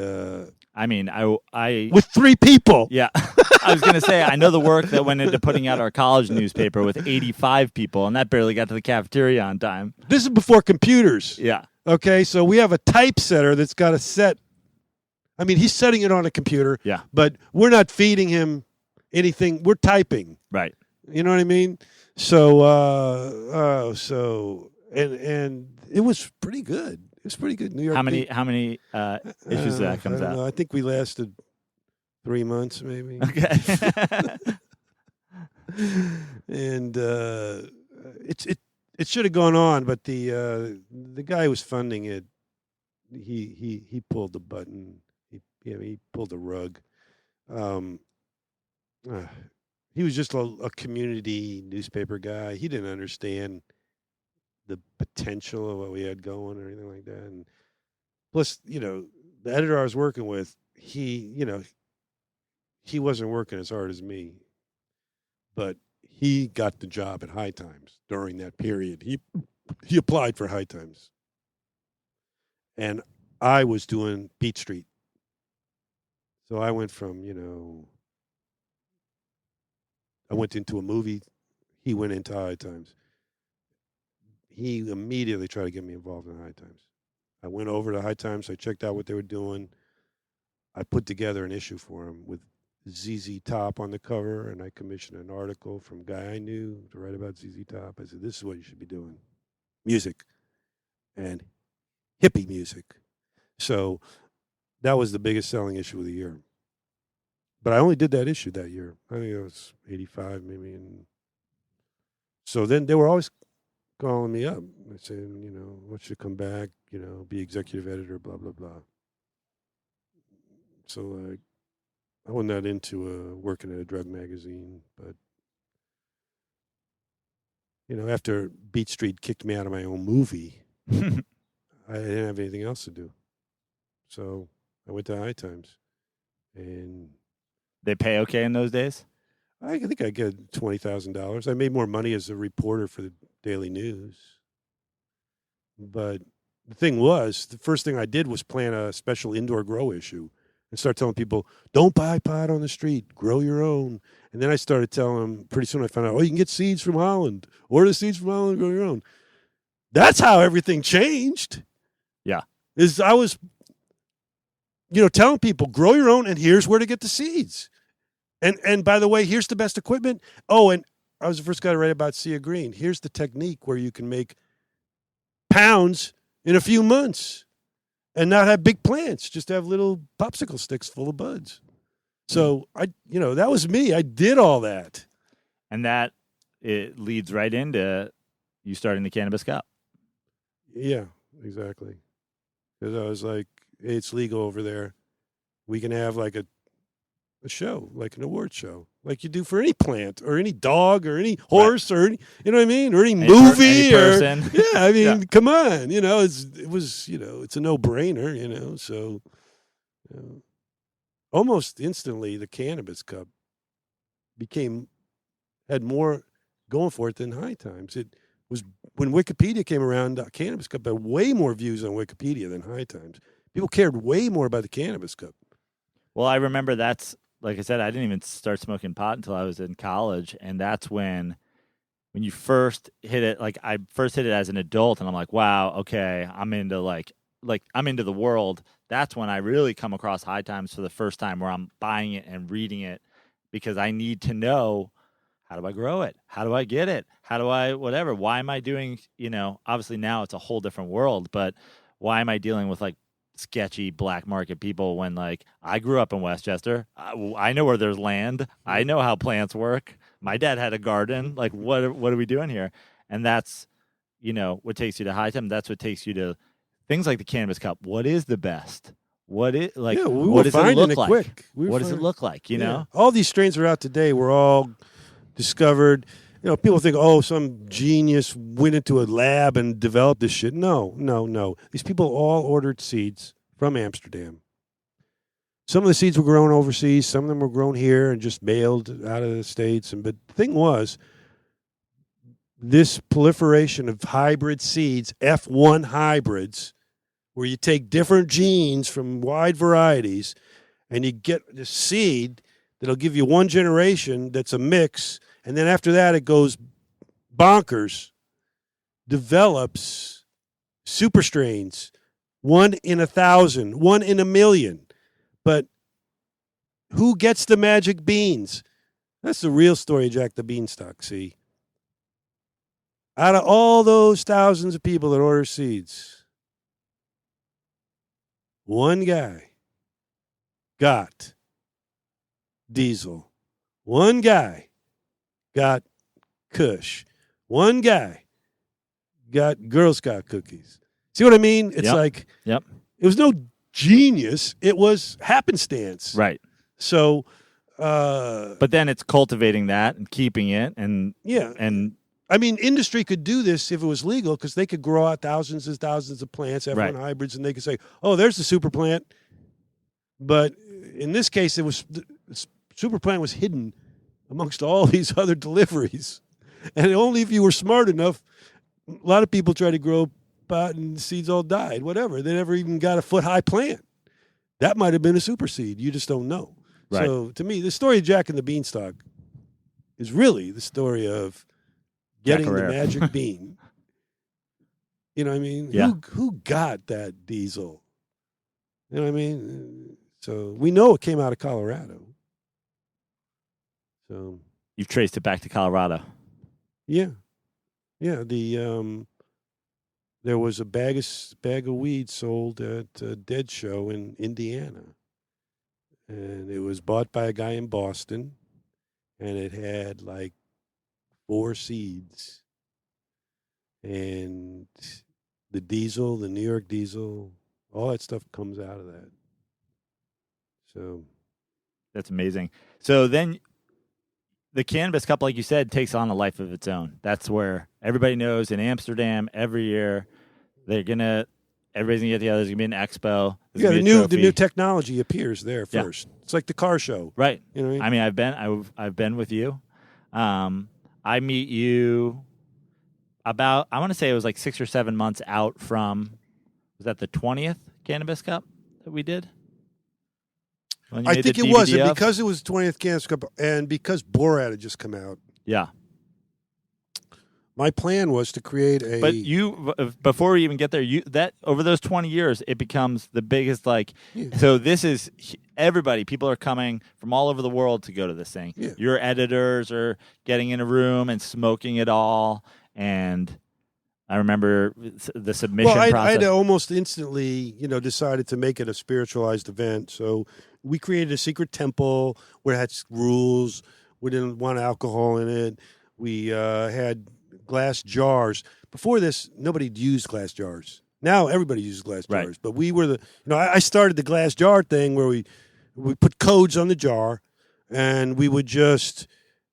I with 3 people. Yeah. I was going to say, I know the work that went into putting out our college newspaper with 85 people, and that barely got to the cafeteria on time. This is before computers. Yeah. Okay, so we have a typesetter that's got a set. I mean, he's setting it on a computer. Yeah. But we're not feeding him anything. We're typing. Right. You know what I mean? So, and it was pretty good. It was pretty good. New York. How many issues that comes out? I think we lasted 3 months, maybe. Okay. And it should have gone on, but the guy who was funding it, he pulled the button. He pulled the rug. He was just a community newspaper guy. He didn't understand the potential of what we had going or anything like that. And plus, the editor I was working with, he wasn't working as hard as me, but he got the job at High Times during that period. He applied for High Times, and I was doing Beat Street. So I went from, I went into a movie. He went into High Times. He immediately tried to get me involved in High Times. I went over to High Times. I checked out what they were doing. I put together an issue for him with ZZ Top on the cover, and I commissioned an article from a guy I knew to write about ZZ Top. I said, this is what you should be doing. Music and hippie music. So that was the biggest selling issue of the year. But I only did that issue that year. I think it was 85 maybe. And so then they were always calling me up. I said, why don't you come back, be executive editor, blah, blah, blah. So I went not into working at a drug magazine, but, after Beat Street kicked me out of my own movie, I didn't have anything else to do. So I went to High Times. And they pay okay in those days? I think I get $20,000. I made more money as a reporter for the Daily News. But the thing was, the first thing I did was plan a special indoor grow issue and start telling people, don't buy pot on the street, grow your own. And then I started telling them, pretty soon I found out, you can get seeds from Holland. Order seeds from Holland, grow your own. That's how everything changed. Yeah. I was, telling people, grow your own, and here's where to get the seeds. And by the way, here's the best equipment. Oh, and I was the first guy to write about Sea Green. Here's the technique where you can make pounds in a few months and not have big plants, just have little popsicle sticks full of buds. So that was me. I did all that. And it leads right into you starting the Cannabis Cup. Yeah, exactly. Because I was like, hey, it's legal over there. We can have like a show, like an award show, like you do for any plant or any dog or any horse or any, you know what I mean, or any movie any person. Yeah, I mean, come on, it was it's a no-brainer, so almost instantly the Cannabis Cup had more going for it than High Times. It was when Wikipedia came around, Cannabis Cup had way more views on Wikipedia than High Times. People cared way more about the Cannabis Cup. Well, I remember like I said, I didn't even start smoking pot until I was in college, and that's when you first hit it. Like I first hit it as an adult, and I'm like, wow, okay, I'm into like I'm into the world. That's when I really come across High Times for the first time, where I'm buying it and reading it because I need to know, how do I grow it? How do I get it? How do I whatever? Why am I doing? Obviously now it's a whole different world, but why am I dealing with like sketchy black market people when like I grew up in Westchester? I know where there's land. I know how plants work. My dad had a garden. Like what are we doing here? And that's what takes you to High Times. That's what takes you to things like the Cannabis Cup. What is the best? What is like? What does it look like? What does it look like? You know, all these strains are out today. We're all discovered. people think, oh, some genius went into a lab and developed this shit. No. These people all ordered seeds from Amsterdam. Some of the seeds were grown overseas. Some of them were grown here and just mailed out of the States. But the thing was, this proliferation of hybrid seeds, F1 hybrids, where you take different genes from wide varieties and you get a seed that'll give you one generation that's a mix, and then after that it goes bonkers, develops super strains, 1 in 1,000, 1 in 1,000,000. But who gets the magic beans? That's the real story of Jack the Beanstalk, see? Out of all those thousands of people that order seeds, one guy got Diesel. One guy got Kush. One guy got Girl Scout cookies. See what I mean? It's like it was no genius. It was happenstance. Right. So, but then it's cultivating that and keeping it, and I mean, industry could do this if it was legal because they could grow out thousands and thousands of plants, F1 hybrids, and they could say, "Oh, there's the super plant." But in this case, the super plant was hidden amongst all these other deliveries, and only if you were smart enough. A lot of people try to grow pot and the seeds all died. Whatever, they never even got a foot-high plant. That might have been a super seed. You just don't know. Right. So to me, the story of Jack and the Beanstalk is really the story of getting the magic bean. You know what I mean? Yeah. Who got that Diesel? You know what I mean? So we know it came out of Colorado. So you've traced it back to Colorado. Yeah. There was a bag of weed sold at a Dead Show in Indiana, and it was bought by a guy in Boston, and it had like 4 seeds, and the Diesel, the New York Diesel, all that stuff comes out of that. So that's amazing. So then the Cannabis Cup, like you said, takes on a life of its own. That's where everybody knows in Amsterdam every year everybody's gonna get together. There's gonna be an expo. The new technology appears there first. Yeah. It's like the car show, right? You know what I mean? I've been with you. I meet you about, I want to say it was like 6 or 7 months out from, was that the 20th Cannabis Cup that we did? I think it was, and because it was 20th Cannabis Cup, and because Borat had just come out. Yeah. My plan was to create a. But you, before we even get there, that over those 20 years, it becomes the biggest. So this is everybody. People are coming from all over the world to go to this thing. Yeah. Your editors are getting in a room and smoking it all, and I remember the submission process. I'd almost instantly, decided to make it a spiritualized event. So we created a secret temple where it had rules. We didn't want alcohol in it. We had glass jars. Before this, nobody used glass jars. Now everybody uses glass jars. Right. But we were I started the glass jar thing where we put codes on the jar, and we would just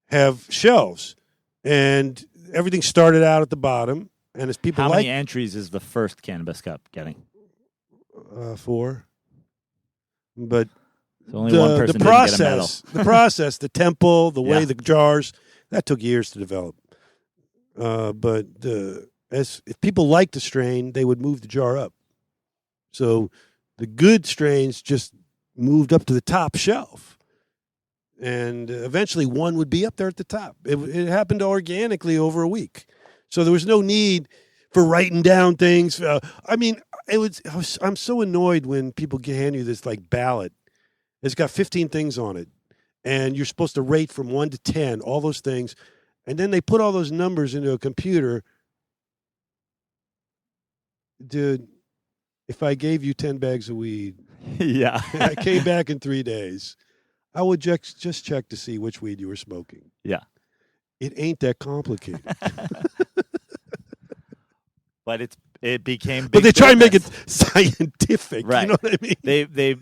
have shelves, and everything started out at the bottom. And as people How many entries is the first Cannabis Cup getting? 4. But so only one person didn't get a medal. The process, the temple, the way the jars, that took years to develop. But if people liked the strain, they would move the jar up. So the good strains just moved up to the top shelf. And eventually one would be up there at the top. It happened organically over a week. So there was no need for writing down things. I'm so annoyed when people hand you this ballot. It's got 15 things on it, and you're supposed to rate from 1 to 10, all those things, and then they put all those numbers into a computer. Dude, if I gave you 10 bags of weed, yeah, and I came back in 3 days, I would just check to see which weed you were smoking. Yeah. It ain't that complicated. But it became big but they try to make it business. scientific. Right. You know what I mean? It It's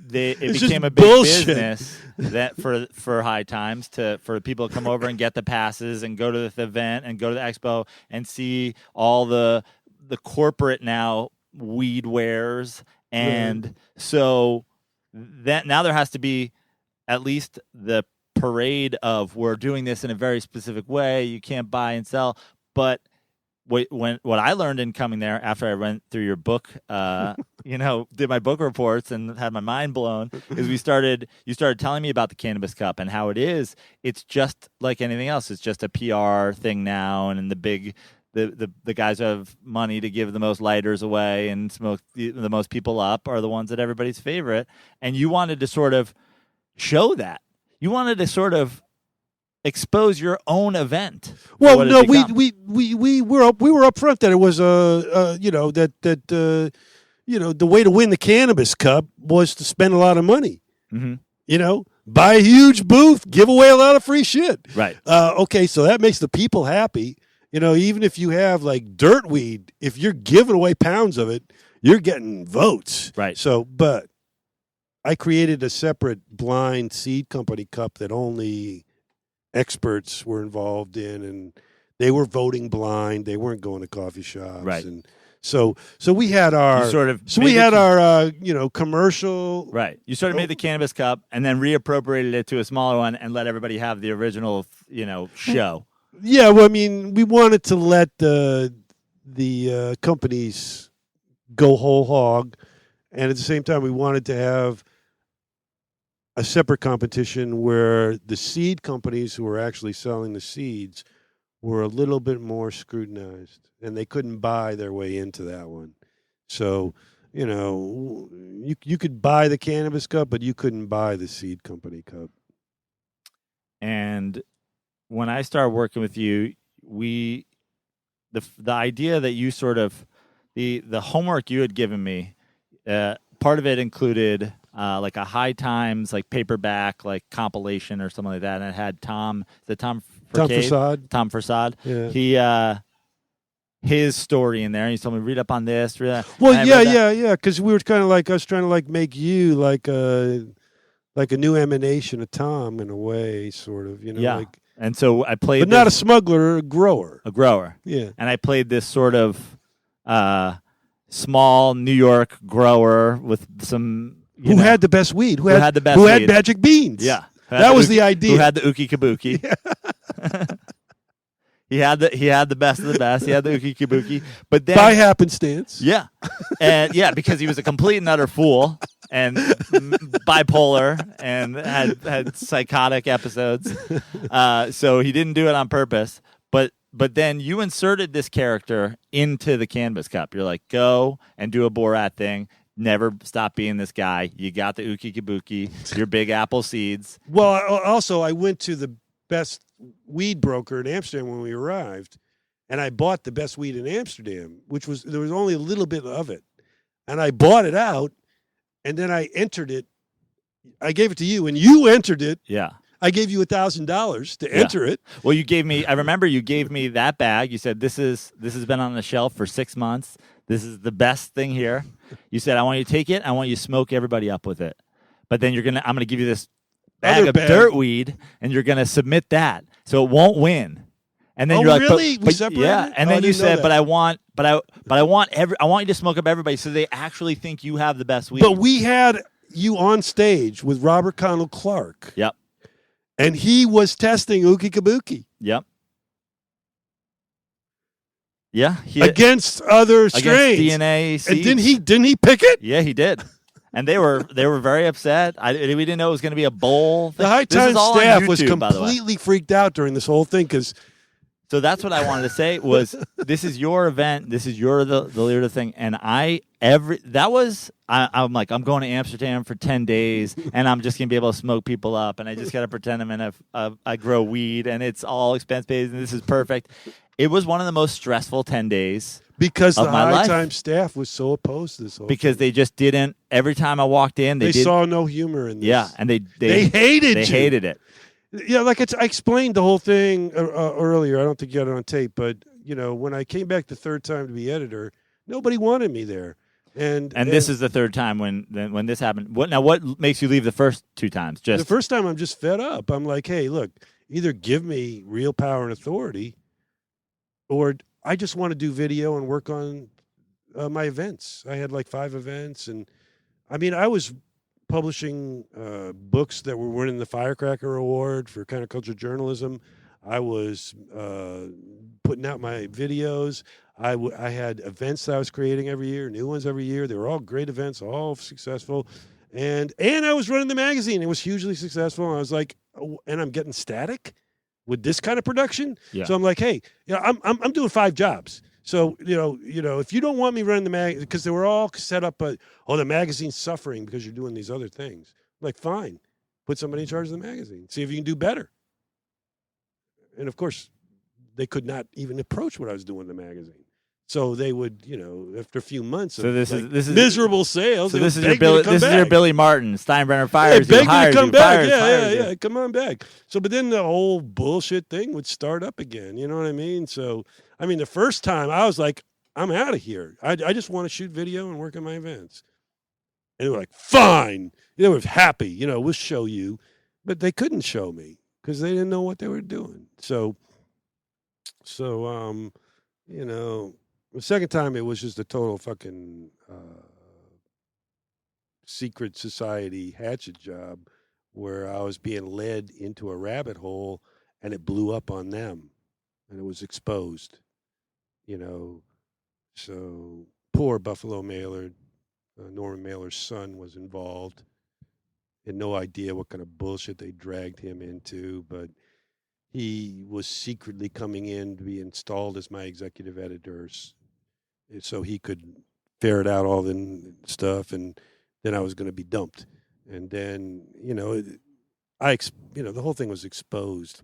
became just a big bullshit. business that for High Times for people to come over and get the passes and go to the event and go to the expo and see all the corporate now weed wares. And so that now there has to be at least the parade of we're doing this in a very specific way. You can't buy and sell. But what I learned in coming there after I went through your book, did my book reports and had my mind blown, is you started telling me about the Cannabis Cup and how it's just like anything else. It's just a PR thing now, and the big the guys who have money to give the most lighters away and smoke the most people up are the ones that everybody's favorite. And you wanted to sort of show that. You wanted to sort of expose your own event. Well, no, we were up front that it was the way to win the Cannabis Cup was to spend a lot of money. Mm-hmm. Buy a huge booth, give away a lot of free shit. Right. Okay, so that makes the people happy. Even if you have like dirt weed, if you're giving away pounds of it, you're getting votes. Right. So, but I created a separate blind seed company cup that only experts were involved in, and they were voting blind. They weren't going to coffee shops. Right. And so we had our commercial. Right. You sort of made the Cannabis Cup and then reappropriated it to a smaller one and let everybody have the original, show. Yeah, well, I mean, we wanted to let the companies go whole hog, and at the same time, we wanted to have a separate competition where the seed companies who were actually selling the seeds were a little bit more scrutinized, and they couldn't buy their way into that one. So, you could buy the Cannabis Cup, but you couldn't buy the seed company cup. And when I started working with you, the idea that you sort of the homework you had given me, part of it included like a High Times like paperback like compilation or something like that, and it had Tom Forsad. Yeah. His story in there, and he told me read up on this. Well, yeah, because we were kind of like us trying to make you like a new emanation of Tom in a way, sort of, Yeah. And so I played, but not a smuggler, a grower. A grower. Yeah. And I played this sort of small New York grower with some who had the best weed, who had magic beans. Yeah. That was the idea. Who had the Ookie Kabuki. Yeah. He had the best of the best. He had the Ookie Kabuki. But then by happenstance. Yeah. And because he was a complete and utter fool and bipolar and had psychotic episodes. So he didn't do it on purpose. But then you inserted this character into the Cannabis Cup. You're like, go and do a Borat thing. Never stop being this guy. You got the Ookie Kabuki, your Big Apple seeds. Well, also, I went to the best weed broker in Amsterdam when we arrived, and I bought the best weed in Amsterdam, there was only a little bit of it. And I bought it out, and then I entered it. I gave it to you, and you entered it. Yeah. I gave you $1,000 to enter it. Well, I remember you gave me that bag. You said, this has been on the shelf for 6 months. This is the best thing here. You said, I want you to take it. I want you to smoke everybody up with it. But then I'm going to give you this bag of dirt weed, and you're going to submit that. So it won't win. And then you're like, really? We separated? Yeah. And then you said, but I want you to smoke up everybody so they actually think you have the best weed. But we had you on stage with Robert Connell Clark. Yep. And he was testing Ookie Kabuki. Yep. Yeah. Against other strains. Against DNA seeds. And didn't he pick it? Yeah, he did. And they were very upset. We didn't know it was going to be a bowl thing. The High Times staff was completely freaked out during this whole thing because. So that's what I wanted to say was this is your event. This is the leader of the thing. And I'm like, I'm going to Amsterdam for 10 days and I'm just going to be able to smoke people up. And I just got to pretend I grow weed and it's all expense paid and this is perfect. It was one of the most stressful 10 days. Because the High Times staff was so opposed to this whole thing. They just didn't. Every time I walked in, they saw no humor in this. Yeah, and they hated They hated it. Yeah, like I explained the whole thing earlier. I don't think you had it on tape, but when I came back the third time to be editor, Nobody wanted me there. And this is the third time when this happened. What makes you leave the first 2 times? Just the first time, I'm just fed up. I'm like, hey, look, either give me real power and authority, or I just want to do video and work on my events. I had like 5 events, and I mean, I was publishing books that were winning the Firecracker Award for counterculture journalism. I was putting out my videos. I had events that I was creating every year, new ones every year. They were all great events, all successful. And I was running the magazine. It was hugely successful. And I was like, oh, and I'm getting static with this kind of production. Yeah. So I'm like, hey, I'm doing 5 jobs. So, if you don't want me running the magazine, because they were all set up, the magazine's suffering because you're doing these other things. I'm like, fine, put somebody in charge of the magazine. See if you can do better. And of course, they could not even approach what I was doing in the magazine. So they would, after a few months of this is miserable sales. So this is your Billy Martin. Steinbrenner fires you, hires you, fires you. Come on back. So, but then the whole bullshit thing would start up again. You know what I mean? So, I mean, the first time I was like, I'm out of here. I just want to shoot video and work on my events. And they were like, fine. They were happy. We'll show you. But they couldn't show me because they didn't know what they were doing. So, the second time, it was just a total fucking secret society hatchet job where I was being led into a rabbit hole and it blew up on them and it was exposed, So poor Buffalo Mailer, Norman Mailer's son was involved. Had no idea what kind of bullshit they dragged him into, but he was secretly coming in to be installed as my executive editor so he could ferret out all the stuff, and then I was going to be dumped. And then, the whole thing was exposed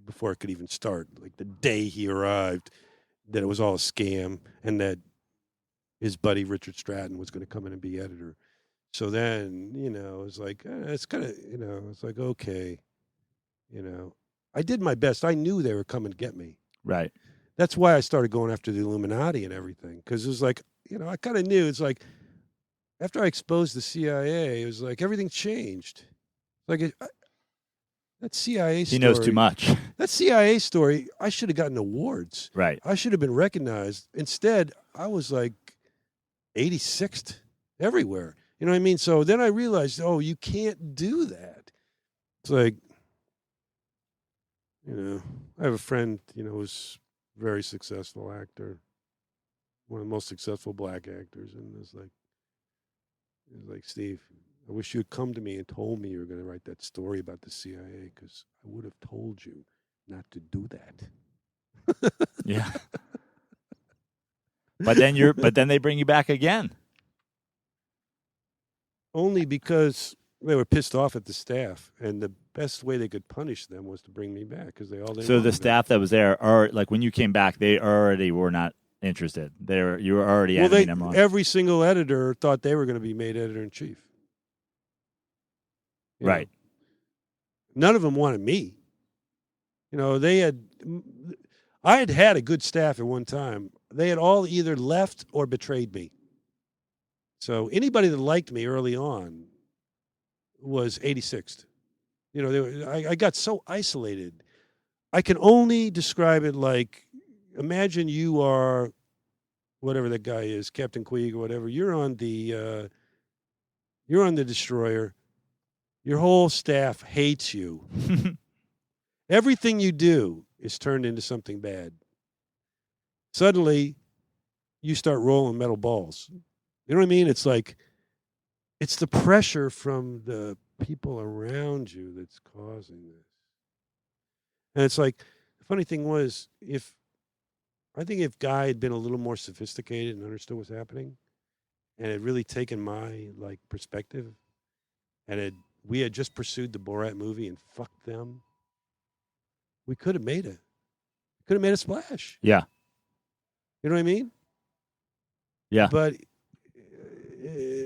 before it could even start. Like the day he arrived, that it was all a scam and that his buddy Richard Stratton was going to come in and be editor. So then, it was like, it's kind of, it's like, okay, I did my best. I knew they were coming to get me. Right. That's why I started going after the Illuminati and everything. Because it was like, I kind of knew. It's like, after I exposed the CIA, it was like everything changed. Like, that CIA story. He knows too much. That CIA story, I should have gotten awards. Right. I should have been recognized. Instead, I was like 86th everywhere. You know what I mean? So then I realized, you can't do that. It's like, I have a friend, who's a very successful actor, one of the most successful black actors, and it's like, Steve, I wish you had come to me and told me you were going to write that story about the CIA, because I would have told you not to do that. Yeah. But then they bring you back again. Only because they were pissed off at the staff, and the best way they could punish them was to bring me back because they all. So the staff that was there, or like when you came back, they already were not interested. You were already editing them on. Every single editor thought they were going to be made editor in chief. Right. None of them wanted me. I had a good staff at one time. They had all either left or betrayed me. So anybody that liked me early on was 86th. I got so isolated. I can only describe it like, imagine you are, whatever that guy is, Captain Queeg or whatever. You're on the destroyer. Your whole staff hates you. Everything you do is turned into something bad. Suddenly, you start rolling metal balls. You know what I mean? It's like, it's the pressure from the people around you that's causing this. And it's like, the funny thing was, if Guy had been a little more sophisticated and understood what's happening, and had really taken my perspective, and we had just pursued the Borat movie and fucked them, we could have made a splash. Yeah. You know what I mean? Yeah. But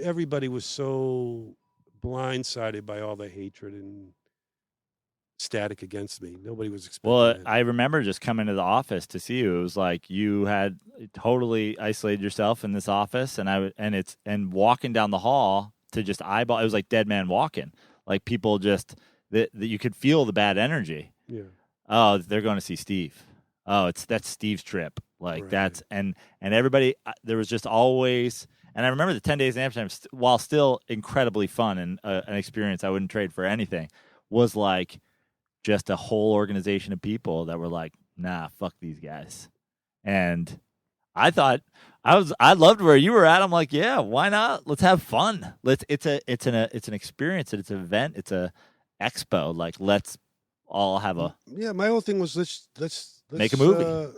everybody was so blindsided by all the hatred, and static against me. Nobody was expecting Well, that. I remember just coming to the office to see you. It was like you had totally isolated yourself in this office, and walking down the hall to just eyeball. It was like dead man walking. Like people just that you could feel the bad energy. Yeah. Oh, they're going to see Steve. Oh, that's Steve's trip. Like Right. that's and everybody. There was just always. And I remember the 10 days in Amsterdam, while still incredibly fun and an experience I wouldn't trade for anything, was like just a whole organization of people that were like, nah, fuck these guys. And I thought I loved where you were at. I'm like, yeah, why not? Let's have fun. It's an experience. It's an event. It's a expo. Like, let's all have a My whole thing was let's make a movie.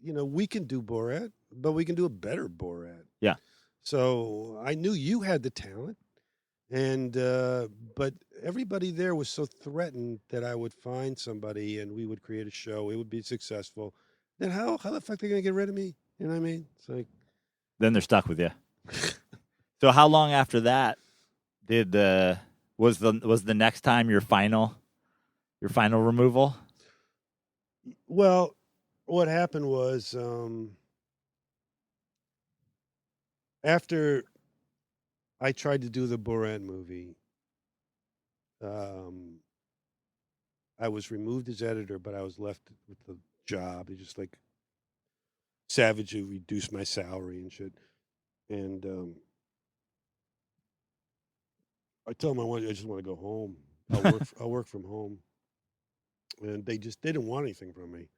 We can do Borat, but we can do a better Borat. Yeah. So I knew you had the talent, and but everybody there was so threatened that I would find somebody and we would create a show. It would be successful. Then how the fuck are they gonna get rid of me? You know what I mean? It's like then they're stuck with you. So how long after that was the next time your final removal? Well, what happened was after I tried to do the Borat movie, I was removed as editor, but I was left with the job. They just like savagely reduced my salary and shit. And I told them I just want to go home. I'll work from home. And they didn't want anything from me.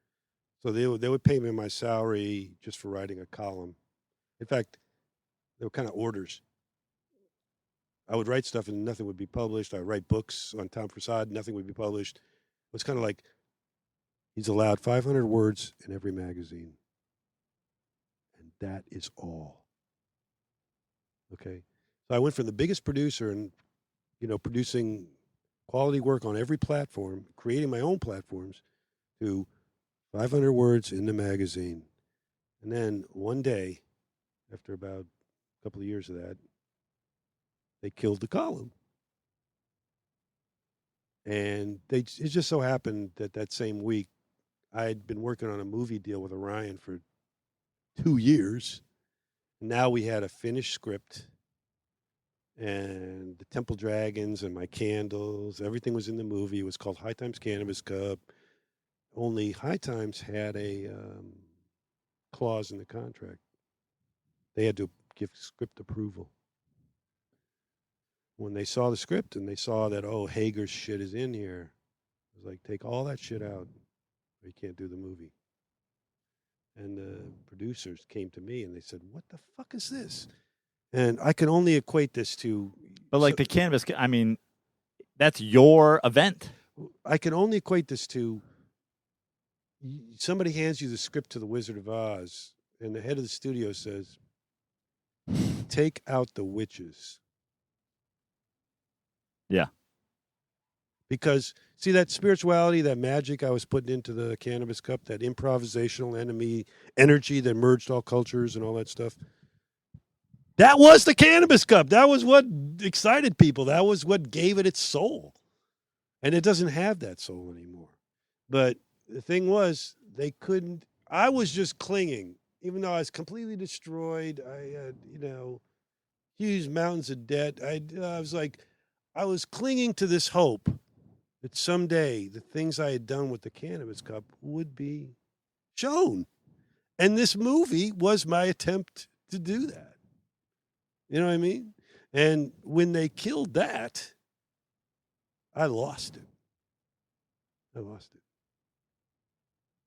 So they would pay me my salary just for writing a column. In fact, they were kind of orders. I would write stuff and nothing would be published. I would write books on Tom Prasad, nothing would be published. It was kind of like he's allowed 500 words in every magazine. And that is all. Okay? So I went from the biggest producer and, producing quality work on every platform, creating my own platforms, to 500 words in the magazine. And then one day, after about a couple of years of that, they killed the column. And it just so happened that same week, I had been working on a movie deal with Orion for 2 years. Now we had a finished script, and the Temple Dragons and my candles, everything was in the movie. It was called High Times Cannabis Cup. Only High Times had a clause in the contract. They had to give script approval. When they saw the script and they saw that, Hager's shit is in here, it was like, take all that shit out, or you can't do the movie. And the producers came to me and they said, what the fuck is this? And I can only equate this to... But like the Cannabis, I mean, that's your event. I can only equate this to somebody hands you the script to The Wizard of Oz and the head of the studio says, take out the witches. Yeah. Because, see, that spirituality, that magic I was putting into the Cannabis Cup, that improvisational energy that merged all cultures and all that stuff, that was the Cannabis Cup. That was what excited people. That was what gave it its soul. And it doesn't have that soul anymore. But the thing was, they couldn't. I was just clinging, even though I was completely destroyed. I had, huge mountains of debt. I was like, I was clinging to this hope that someday the things I had done with the Cannabis Cup would be shown. And this movie was my attempt to do that. You know what I mean? And when they killed that, I lost it.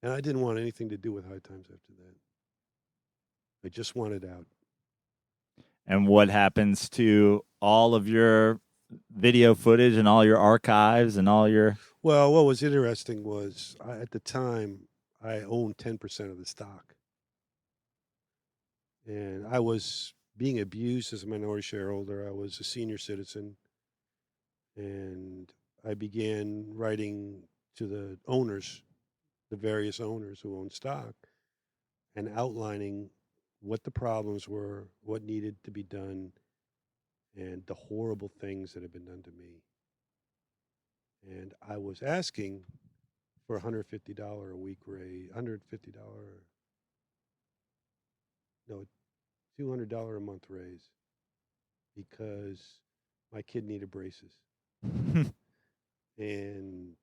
And I didn't want anything to do with High Times after that. I just wanted out. And what happens to all of your video footage and all your archives and all your... Well, what was interesting was, at the time, I owned 10% of the stock. And I was being abused as a minority shareholder. I was a senior citizen. And I began writing to the owners, the various owners who owned stock, and outlining what the problems were, what needed to be done, and the horrible things that had been done to me. And I was asking for $150 a week raise, no, $200 a month raise because my kid needed braces. And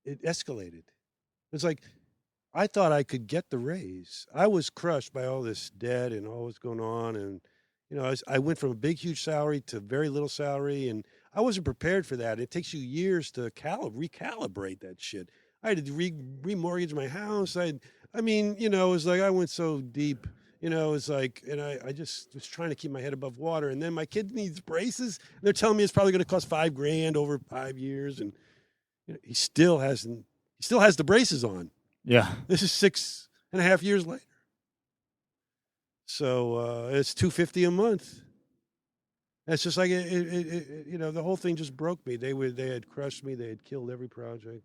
it escalated. It's like, I thought I could get the raise. I was crushed by all this debt and all that's going on. And, I went from a big, huge salary to very little salary. And I wasn't prepared for that. It takes you years to recalibrate that shit. I had to remortgage my house. It was like I went so deep. It was like, and I just was trying to keep my head above water. And then my kid needs braces. And they're telling me it's probably going to cost $5,000 over 5 years. And he still has the braces on. Yeah. This is 6.5 years later. So it's $250 a month. That's just like the whole thing just broke me. They had crushed me. They had killed every project.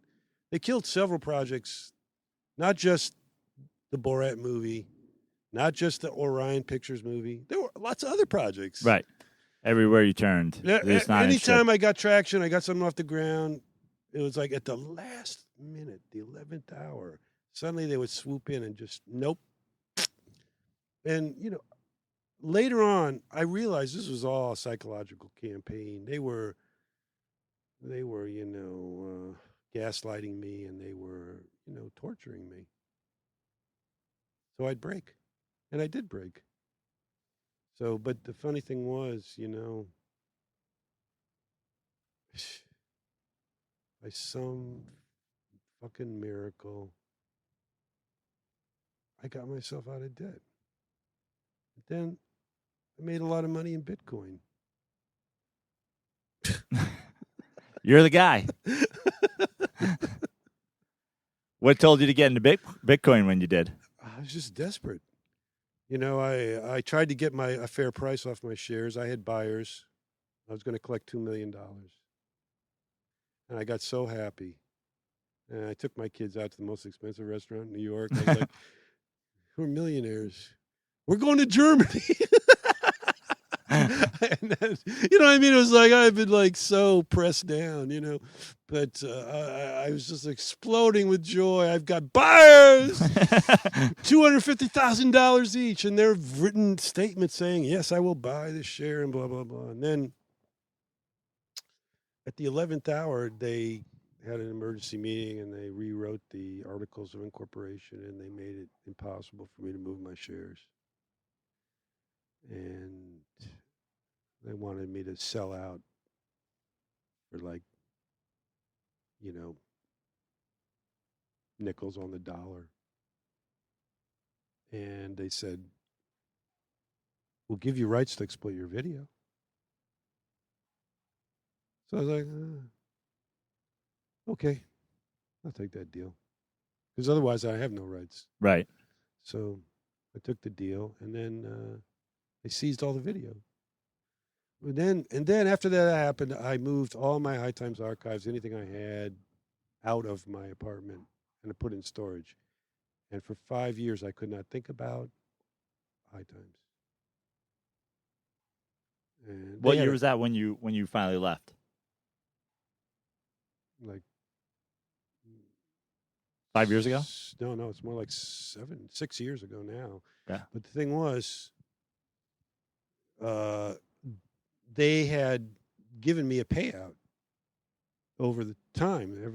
They killed several projects, not just the Borat movie, not just the Orion Pictures movie. There were lots of other projects. Right. Everywhere you turned. Anytime I got traction, I got something off the ground. It was like at the last minute, the 11th hour, suddenly they would swoop in and just, nope. And, later on, I realized this was all a psychological campaign. They were gaslighting me, and they were, torturing me. So I'd break. And I did break. So, but the funny thing was, by some fucking miracle, I got myself out of debt. But then I made a lot of money in Bitcoin. You're the guy. What told you to get into Bitcoin when you did? I was just desperate. I tried to get a fair price off my shares. I had buyers. I was going to collect $2 million. And I got so happy. And I took my kids out to the most expensive restaurant in New York. I was like, we're millionaires. We're going to Germany. And then, It was like I've been like so pressed down, But I was just exploding with joy. I've got buyers, $250,000 each, and they've written statements saying, "Yes, I will buy this share," and blah blah blah. And then at the 11th hour, they had an emergency meeting and they rewrote the articles of incorporation and they made it impossible for me to move my shares. And they wanted me to sell out for nickels on the dollar. And they said, we'll give you rights to exploit your video. So I was like, okay, I'll take that deal. Because otherwise I have no rights. Right. So I took the deal, and then they seized all the video. And then after that happened, I moved all my High Times archives, anything I had, out of my apartment, and I put it in storage. And for 5 years, I could not think about High Times. And what year was that when you finally left? Like 5 years ago? No, it's more like 6 years ago now. Yeah. But the thing was, they had given me a payout over the time. They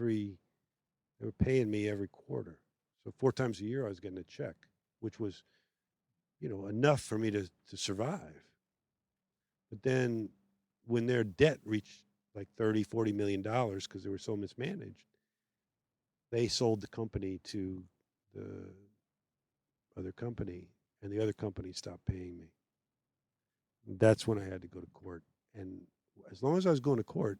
were paying me every quarter. So 4 times a year I was getting a check, which was, enough for me to survive. But then when their debt reached like $30-40 million because they were so mismanaged, they sold the company to the other company, and the other company stopped paying me. That's when I had to go to court. And as long as I was going to court,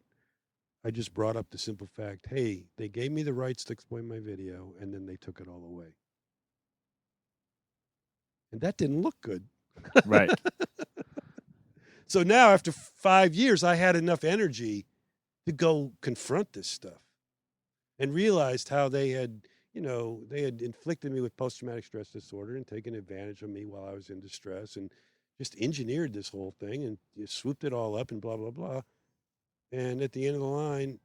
I just brought up the simple fact, hey, they gave me the rights to exploit my video, and then they took it all away. And that didn't look good. Right. So now, after 5 years, I had enough energy to go confront this stuff and realized how they had inflicted me with post-traumatic stress disorder and taken advantage of me while I was in distress and just engineered this whole thing and swooped it all up and blah, blah, blah. And at the end of the line,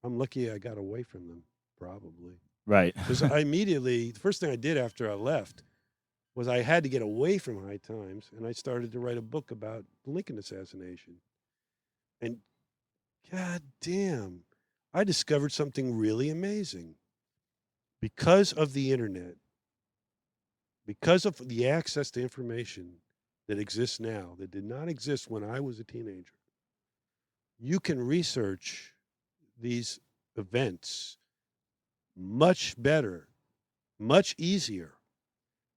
I'm lucky I got away from them, probably. Right. Because the first thing I did after I left was I had to get away from High Times, and I started to write a book about the Lincoln assassination. And God damn, I discovered something really amazing. Because of the internet, because of the access to information that exists now that did not exist when I was a teenager, you can research these events much better, much easier.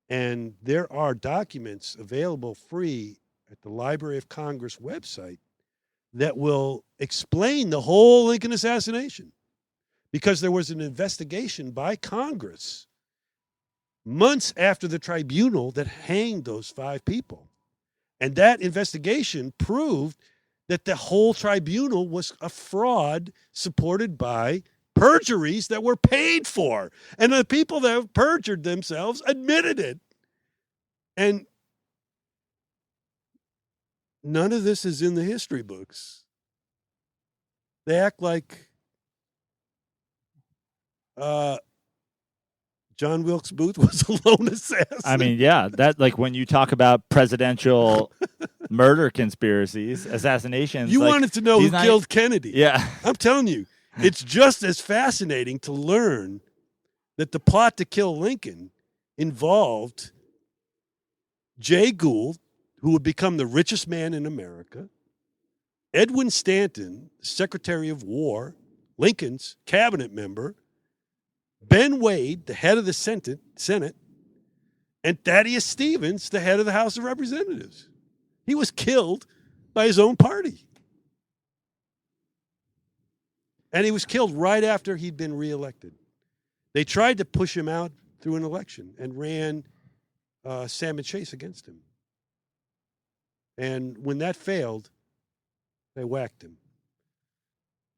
And there are documents available free at the Library of Congress website that will explain the whole Lincoln assassination, because there was an investigation by Congress months after the tribunal that hanged those 5 people. And that investigation proved that the whole tribunal was a fraud supported by perjuries that were paid for. And the people that have perjured themselves admitted it. And none of this is in the history books. They act like John Wilkes Booth was a lone assassin. I mean, yeah, that like when you talk about presidential murder conspiracies, assassinations. You like, wanted to know who killed Kennedy. Yeah. I'm telling you, it's just as fascinating to learn that the plot to kill Lincoln involved Jay Gould, who would become the richest man in America, Edwin Stanton, Secretary of War, Lincoln's cabinet member, Ben Wade, the head of the Senate, and Thaddeus Stevens, the head of the House of Representatives. He was killed by his own party. And he was killed right after he'd been reelected. They tried to push him out through an election and ran Salmon Chase against him. And when that failed, they whacked him.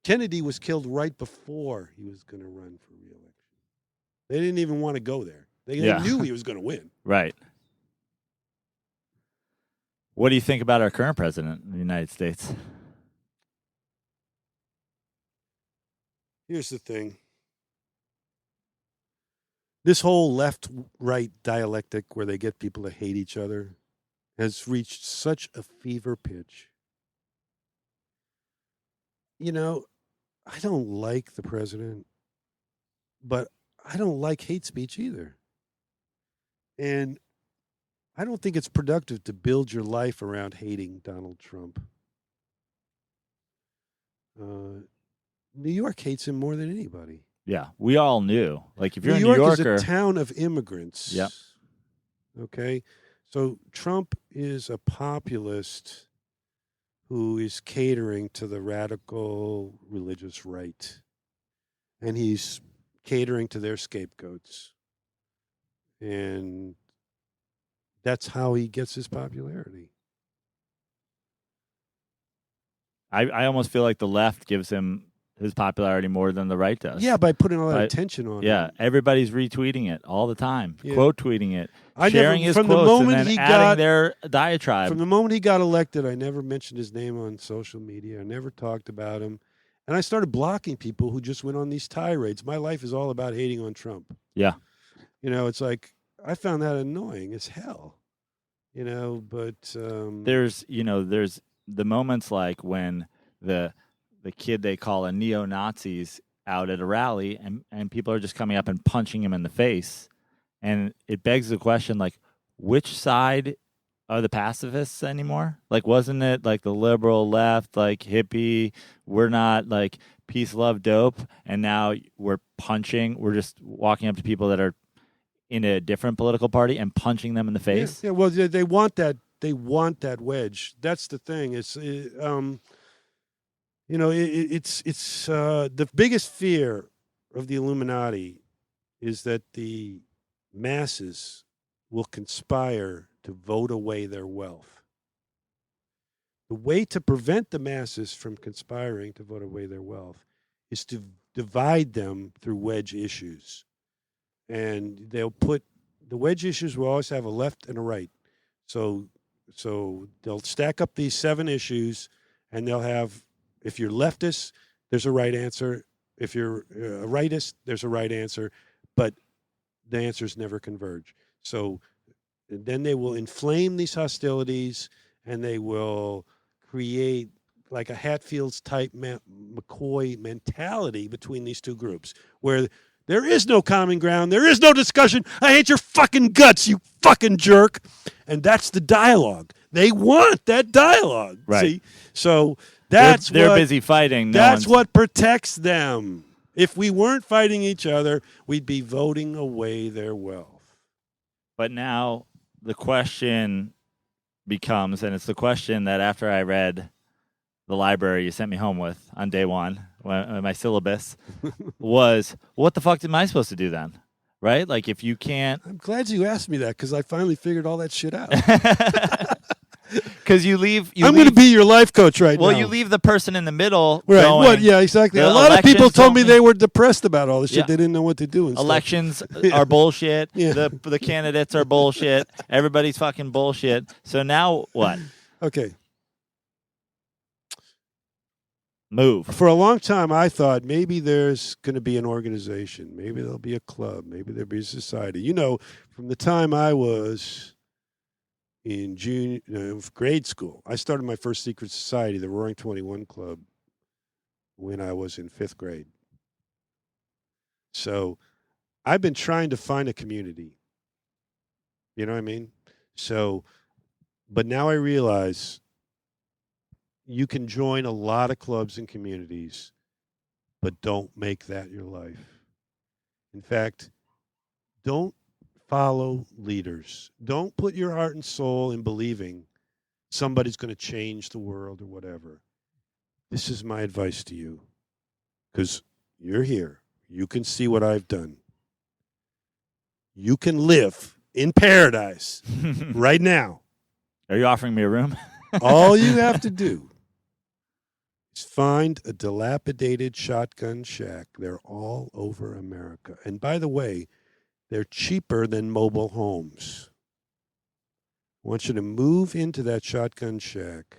Kennedy was killed right before he was going to run for reelection. They didn't even want to go there. They knew he was going to win. Right. What do you think about our current president of the United States? Here's the thing. This whole left-right dialectic where they get people to hate each other has reached such a fever pitch. You know, I don't like the president, but I don't like hate speech either. And I don't think it's productive to build your life around hating Donald Trump. New York hates him more than anybody. Yeah, we all knew. Like, if you're New a New York Yorker, is a town of immigrants. Yep. Okay, so Trump is a populist who is catering to the radical religious right, and he's catering to their scapegoats, and that's how he gets his popularity. I almost feel like the left gives him his popularity more than the right does. Yeah, by putting a lot of attention on it. Yeah, everybody's retweeting it all the time, Yeah. quote tweeting it, sharing his quotes, and then adding their diatribe. From the moment he got elected, I never mentioned his name on social media. I never talked about him. And I started blocking people who just went on these tirades. My life is all about hating on Trump. Yeah. You know, it's like, I found that annoying as hell. You know, but there's the moments like when the kid they call a neo-Nazis out at a rally, and people are just coming up and punching him in the face. And it begs the question, like, which side are the pacifists anymore? Like, wasn't it like the liberal left, like hippie, we're not like peace, love, dope, and now we're just walking up to people that are in a different political party and punching them in the face? Yeah, well, they want that. They want that wedge. That's the thing. It's the biggest fear of the Illuminati is that the masses will conspire to vote away their wealth. The way to prevent the masses from conspiring to vote away their wealth is to divide them through wedge issues. And they'll put the wedge issues will always have a left and a right. So they'll stack up these 7 issues, and they'll have, if you're leftist, there's a right answer. If you're a rightist, there's a right answer, but the answers never converge. So then they will inflame these hostilities, and they will create like a Hatfields type McCoy mentality between these two groups, where there is no common ground, there is no discussion. I hate your fucking guts, you fucking jerk. And that's the dialogue. They want that dialogue. Right. See? So they're busy fighting. That's what protects them. If we weren't fighting each other, we'd be voting away their wealth. But now the question becomes, and it's the question that after I read the library you sent me home with on day one, when my syllabus was, what the fuck am I supposed to do then? Right? Like, if you can't... I'm glad you asked me that, because I finally figured all that shit out. Because you leave... I'm going to be your life coach right now. Well, you leave the person in the middle right. going... What? Yeah, exactly. A lot of people told me they were depressed about all this shit. Yeah. They didn't know what to do. Elections are bullshit. Yeah. The candidates are bullshit. Everybody's fucking bullshit. So now what? Okay. Move. For a long time, I thought maybe there's going to be an organization. Maybe there'll be a club. Maybe there'll be a society. You know, from the time I was in grade school, I started my first secret society, the Roaring 21 Club, when I was in 5th grade. So I've been trying to find a community. You know what I mean? So, but now I realize you can join a lot of clubs and communities, but don't make that your life. In fact, don't follow leaders. Don't put your heart and soul in believing somebody's going to change the world or whatever. This is my advice to you, because you're here. You can see what I've done. You can live in paradise right now. Are you offering me a room? All you have to do is find a dilapidated shotgun shack. They're all over America. And by the way, they're cheaper than mobile homes. I want you to move into that shotgun shack.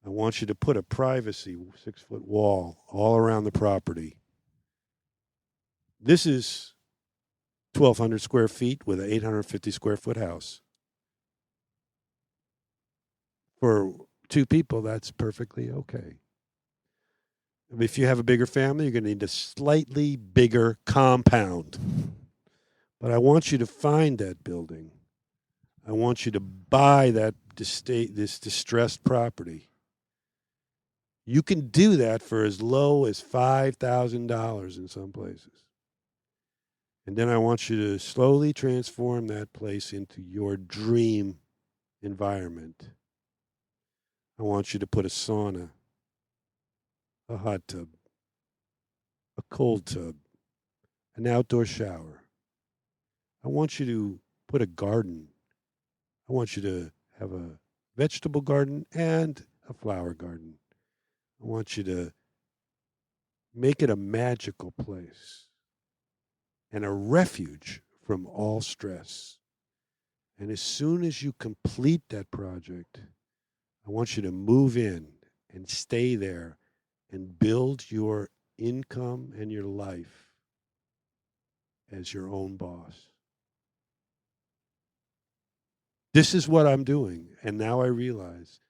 I want you to put a privacy 6-foot wall all around the property. This is 1,200 square feet with an 850 square foot house. For 2 people, that's perfectly okay. If you have a bigger family, you're going to need a slightly bigger compound. But I want you to find that building. I want you to buy this distressed property. You can do that for as low as $5,000 in some places. And then I want you to slowly transform that place into your dream environment. I want you to put a sauna, a hot tub, a cold tub, an outdoor shower. I want you to put a garden. I want you to have a vegetable garden and a flower garden. I want you to make it a magical place and a refuge from all stress. And as soon as you complete that project, I want you to move in and stay there and build your income and your life as your own boss. This is what I'm doing, and now I realize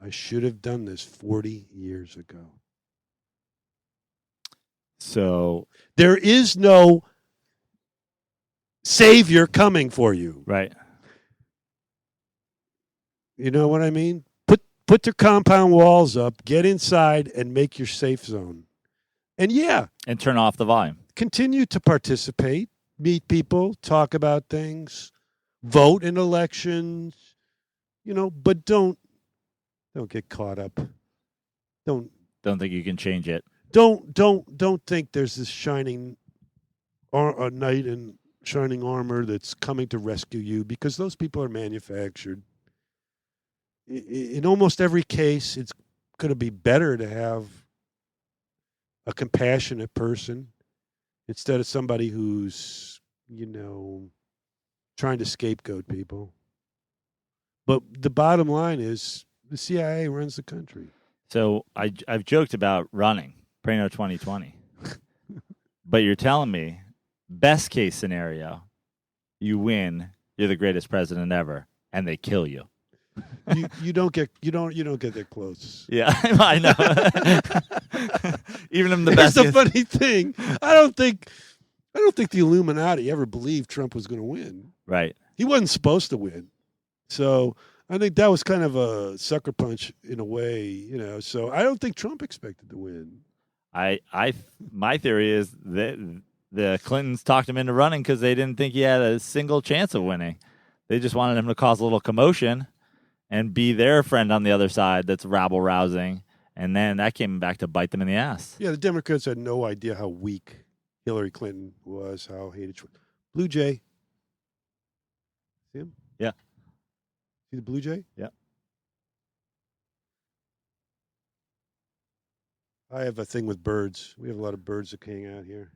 I should have done this 40 years ago. So there is no savior coming for you. Right. You know what I mean? Put their compound walls up, get inside, and make your safe zone. And and turn off the volume. Continue to participate, meet people, talk about things, vote in elections, but don't get caught up. Don't think you can change it. Don't think there's this shining knight in shining armor that's coming to rescue you, because those people are manufactured. In almost every case, it's going to be better to have a compassionate person instead of somebody who's, trying to scapegoat people. But the bottom line is the CIA runs the country. So I've joked about running, Prano 2020. But you're telling me, best case scenario, you win, you're the greatest president ever, and they kill you. You don't get that close. Yeah, I know. Even if the best. Here's the funny thing. I don't think the Illuminati ever believed Trump was going to win. Right. He wasn't supposed to win. So I think that was kind of a sucker punch in a way, So I don't think Trump expected to win. My theory is that the Clintons talked him into running because they didn't think he had a single chance of winning. They just wanted him to cause a little commotion and be their friend on the other side that's rabble-rousing. And then that came back to bite them in the ass. Yeah, the Democrats had no idea how weak Hillary Clinton was, how hated Trump. Blue Jay. See him? Yeah. See the Blue Jay? Yeah. I have a thing with birds. We have a lot of birds that hang out here.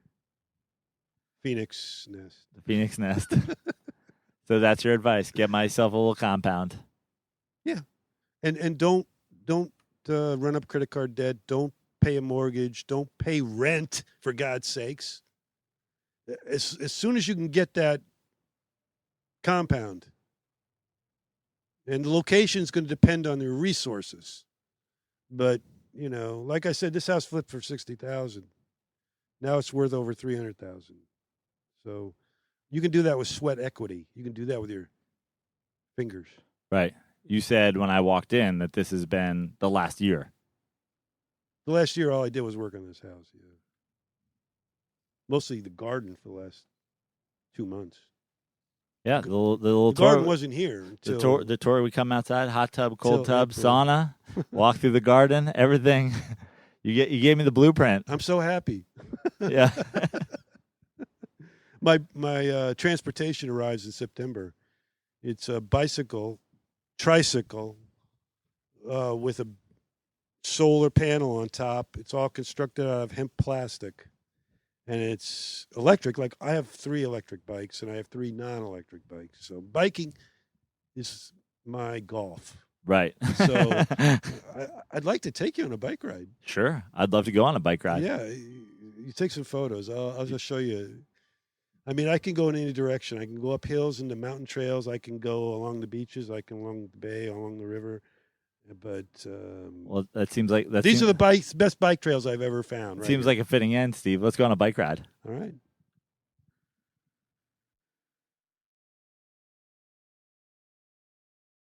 Phoenix nest. The Phoenix nest. So that's your advice. Get myself a little compound. Yeah. And don't run up credit card debt. Don't pay a mortgage. Don't pay rent, for God's sakes. As soon as you can get that compound, and the location is going to depend on your resources. But, like I said, this house flipped for $60,000. Now it's worth over $300,000. So you can do that with sweat equity. You can do that with your fingers. Right. You said when I walked in that this has been the last year. The last year, all I did was work on this house. Yeah. Mostly the garden for the last 2 months. Yeah, the little the garden tour wasn't here. Until, the tour. We come outside, hot tub, cold tub, sauna, walk through the garden, everything. You gave me the blueprint. I'm so happy. Yeah. My transportation arrives in September. It's a tricycle, with a solar panel on top. It's all constructed out of hemp plastic. And it's electric. Like, I have 3 electric bikes, and I have 3 non-electric bikes. So biking is my golf. Right. So I'd like to take you on a bike ride. Sure. I'd love to go on a bike ride. Yeah. You take some photos. I'll just show you. I mean, I can go in any direction. I can go up hills into mountain trails. I can go along the beaches. I can along the bay, along the river. But well, that seems like these are the best bike trails I've ever found. Right seems here. like a fitting end, Steve. Let's go on a bike ride. All right.